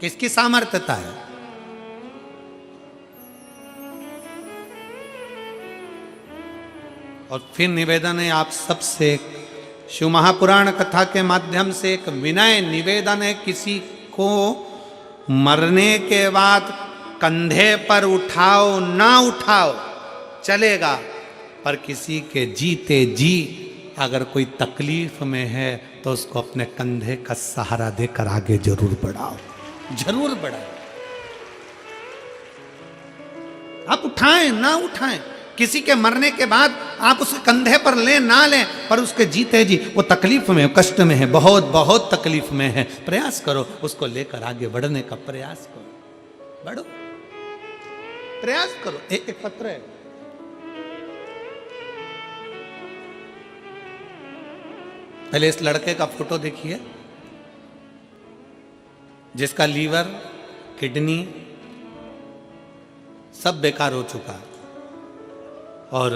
किसकी सामर्थ्यता है? और फिर निवेदन है आप सबसे, शिव महापुराण कथा के माध्यम से एक विनय निवेदन है, किसी को मरने के बाद कंधे पर उठाओ ना उठाओ चलेगा, पर किसी के जीते जी अगर कोई तकलीफ में है तो उसको अपने कंधे का सहारा देकर आगे जरूर बढ़ाओ, जरूर बढ़ाओ। आप उठाएं ना उठाएं, किसी के मरने के बाद आप उसे कंधे पर लें ना लें, पर उसके जीते जी वो तकलीफ में, कष्ट में है, बहुत बहुत तकलीफ में है, प्रयास करो उसको लेकर आगे बढ़ने का प्रयास करो, बढ़ो, प्रयास करो। एक पत्र है, पहले इस लड़के का फोटो देखिए जिसका लीवर, किडनी सब बेकार हो चुका और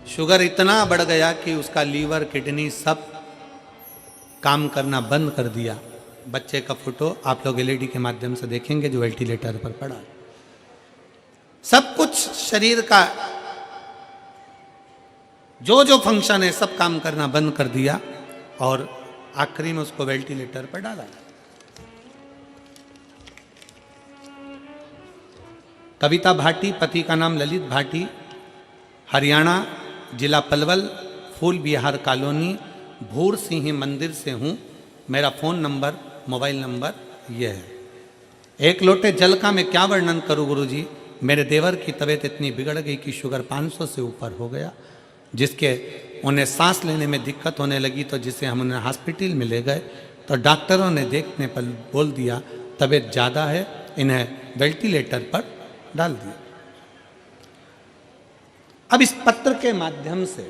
शुगर इतना बढ़ गया कि उसका लीवर, किडनी सब काम करना बंद कर दिया। बच्चे का फोटो आप लोग एलईडी के माध्यम से देखेंगे जो वेंटिलेटर पर पड़ा। सब कुछ शरीर का जो जो फंक्शन है सब काम करना बंद कर दिया और आखिरी में उसको वेंटिलेटर पर डाला। कविता भाटी, पति का नाम ललित भाटी, हरियाणा, जिला पलवल, फूल विहार कॉलोनी, भूर सिंह मंदिर से हूँ। मेरा फ़ोन नंबर, मोबाइल नंबर यह है। एक लोटे जल का मैं क्या वर्णन करूँ गुरुजी। मेरे देवर की तबीयत इतनी बिगड़ गई कि शुगर 500 से ऊपर हो गया, जिसके उन्हें सांस लेने में दिक्कत होने लगी। तो जिसे हम उन्हें हॉस्पिटल में ले गए तो डॉक्टरों ने देखने पर बोल दिया तबीयत ज़्यादा है, इन्हें वेंटिलेटर पर डाल दिया। अब इस पत्र के माध्यम से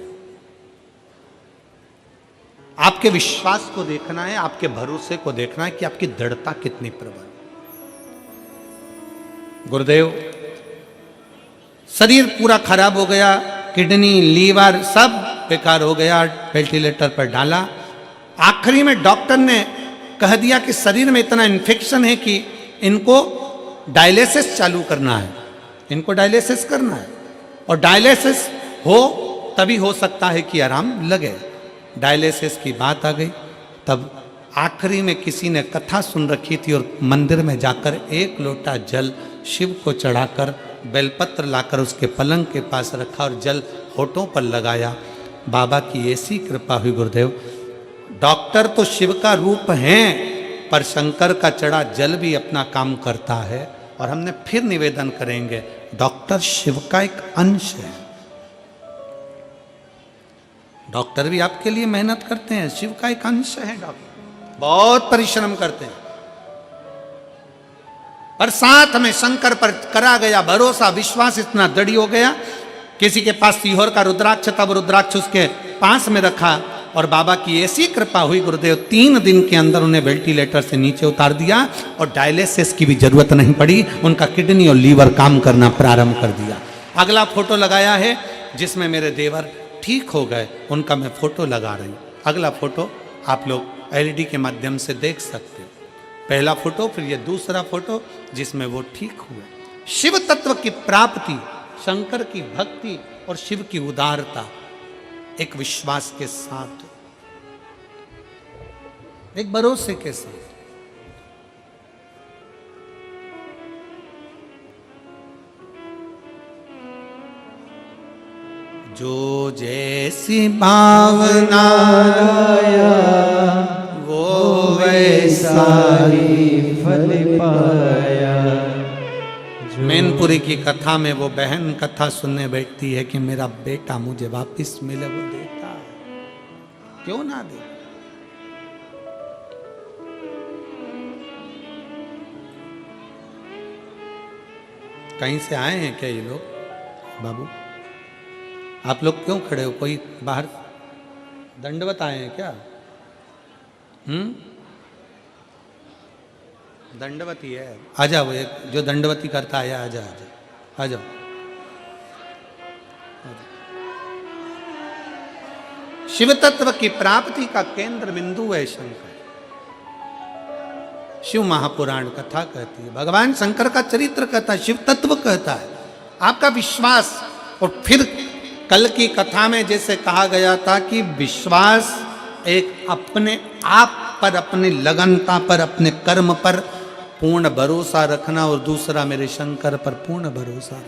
आपके विश्वास को देखना है, आपके भरोसे को देखना है कि आपकी दृढ़ता कितनी प्रबल। गुरुदेव, शरीर पूरा खराब हो गया, किडनी, लीवर सब बेकार हो गया, वेंटिलेटर पर डाला। आखिरी में डॉक्टर ने कह दिया कि शरीर में इतना इन्फेक्शन है कि इनको डायलिसिस चालू करना है, इनको डायलिसिस करना है और डायलिसिस हो तभी हो सकता है कि आराम लगे। डायलिसिस की बात आ गई। तब आखिरी में किसी ने कथा सुन रखी थी और मंदिर में जाकर एक लोटा जल शिव को चढ़ाकर बेलपत्र लाकर उसके पलंग के पास रखा और जल होठों पर लगाया। बाबा की ऐसी कृपा हुई गुरुदेव। डॉक्टर तो शिव का रूप हैं, पर शंकर का चढ़ा जल भी अपना काम करता है। और हमने फिर निवेदन करेंगे, डॉक्टर शिव का एक अंश है। डॉक्टर भी आपके लिए मेहनत करते हैं, शिव का एक अंश है। डॉक्टर बहुत परिश्रम करते हैं, पर साथ में शंकर पर करा गया भरोसा, विश्वास इतना दृढ़ हो गया। किसी के पास सीहोर का रुद्राक्ष, तब रुद्राक्ष उसके पास में रखा और बाबा की ऐसी कृपा हुई गुरुदेव, 3 दिन के अंदर उन्हें वेंटिलेटर से नीचे उतार दिया और डायलिसिस की भी जरूरत नहीं पड़ी। उनका किडनी और लीवर काम करना प्रारंभ कर दिया। अगला फोटो लगाया है जिसमें मेरे देवर ठीक हो गए, उनका मैं फोटो लगा रही हूँ। अगला फोटो आप लोग एलईडी के माध्यम से देख सकते हो। पहला फोटो, फिर ये दूसरा फोटो जिसमें वो ठीक हुए। शिव तत्व की प्राप्ति, शंकर की भक्ति और शिव की उदारता एक विश्वास के साथ, एक भरोसे के साथ। जो जैसी भावना लाया वो वैसा ही फल पाया। मैनपुरी की कथा में वो बहन कथा सुनने बैठती है कि मेरा बेटा मुझे वापस मिले, वो देता है, क्यों ना दे। कहीं से आए हैं क्या ये लोग? बाबू आप लोग क्यों खड़े हो? कोई बाहर दंडवत आए हैं क्या? दंडवती है, आ जाओ। एक जो दंडवती करता है, आ जाओ आ जाओ। शिव तत्व की प्राप्ति का केंद्र बिंदु है शंकर। शिव महापुराण कथा कहती है, भगवान शंकर का चरित्र कहता है, शिव तत्व कहता है। आपका विश्वास। और फिर कल की कथा में जैसे कहा गया था कि विश्वास एक अपने आप पर, अपनी लगनता पर, अपने कर्म पर पूर्ण भरोसा रखना, और दूसरा मेरे शंकर पर पूर्ण भरोसा,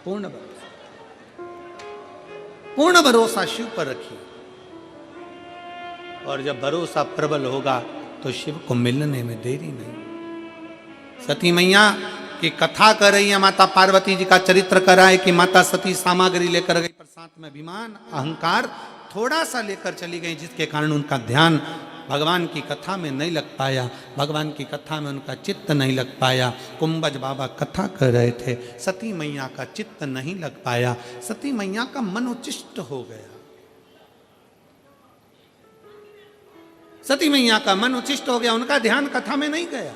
पूर्ण भरोसा, पूर्ण भरोसा शिव पर रखिए। और जब भरोसा प्रबल होगा तो शिव को मिलने में देरी नहीं। सती मैया कि कथा कर रही है माता पार्वती जी का चरित्र कराए कि माता सती सामग्री लेकर गई, पर साथ में अभिमान अहंकार थोड़ा सा लेकर चली गई, जिसके कारण उनका ध्यान भगवान की कथा में नहीं लग पाया, भगवान की कथा में उनका चित्त नहीं लग पाया। कुंभज बाबा कथा कर रहे थे, सती मैया का चित्त नहीं लग पाया, सती मैया का मन उच्चिष्ट हो गया, सती मैया का मन उच्चिष्ट हो गया, उनका ध्यान कथा में नहीं गया।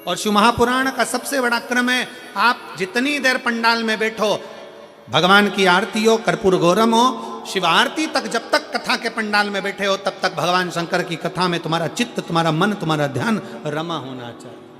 और शिव महापुराण का सबसे बड़ा क्रम है, आप जितनी देर पंडाल में बैठो, भगवान की आरती हो, कर्पूर गौरम हो, शिव आरती तक जब तक कथा के पंडाल में बैठे हो, तब तक भगवान शंकर की कथा में तुम्हारा चित्त, तुम्हारा मन, तुम्हारा ध्यान रमा होना चाहिए।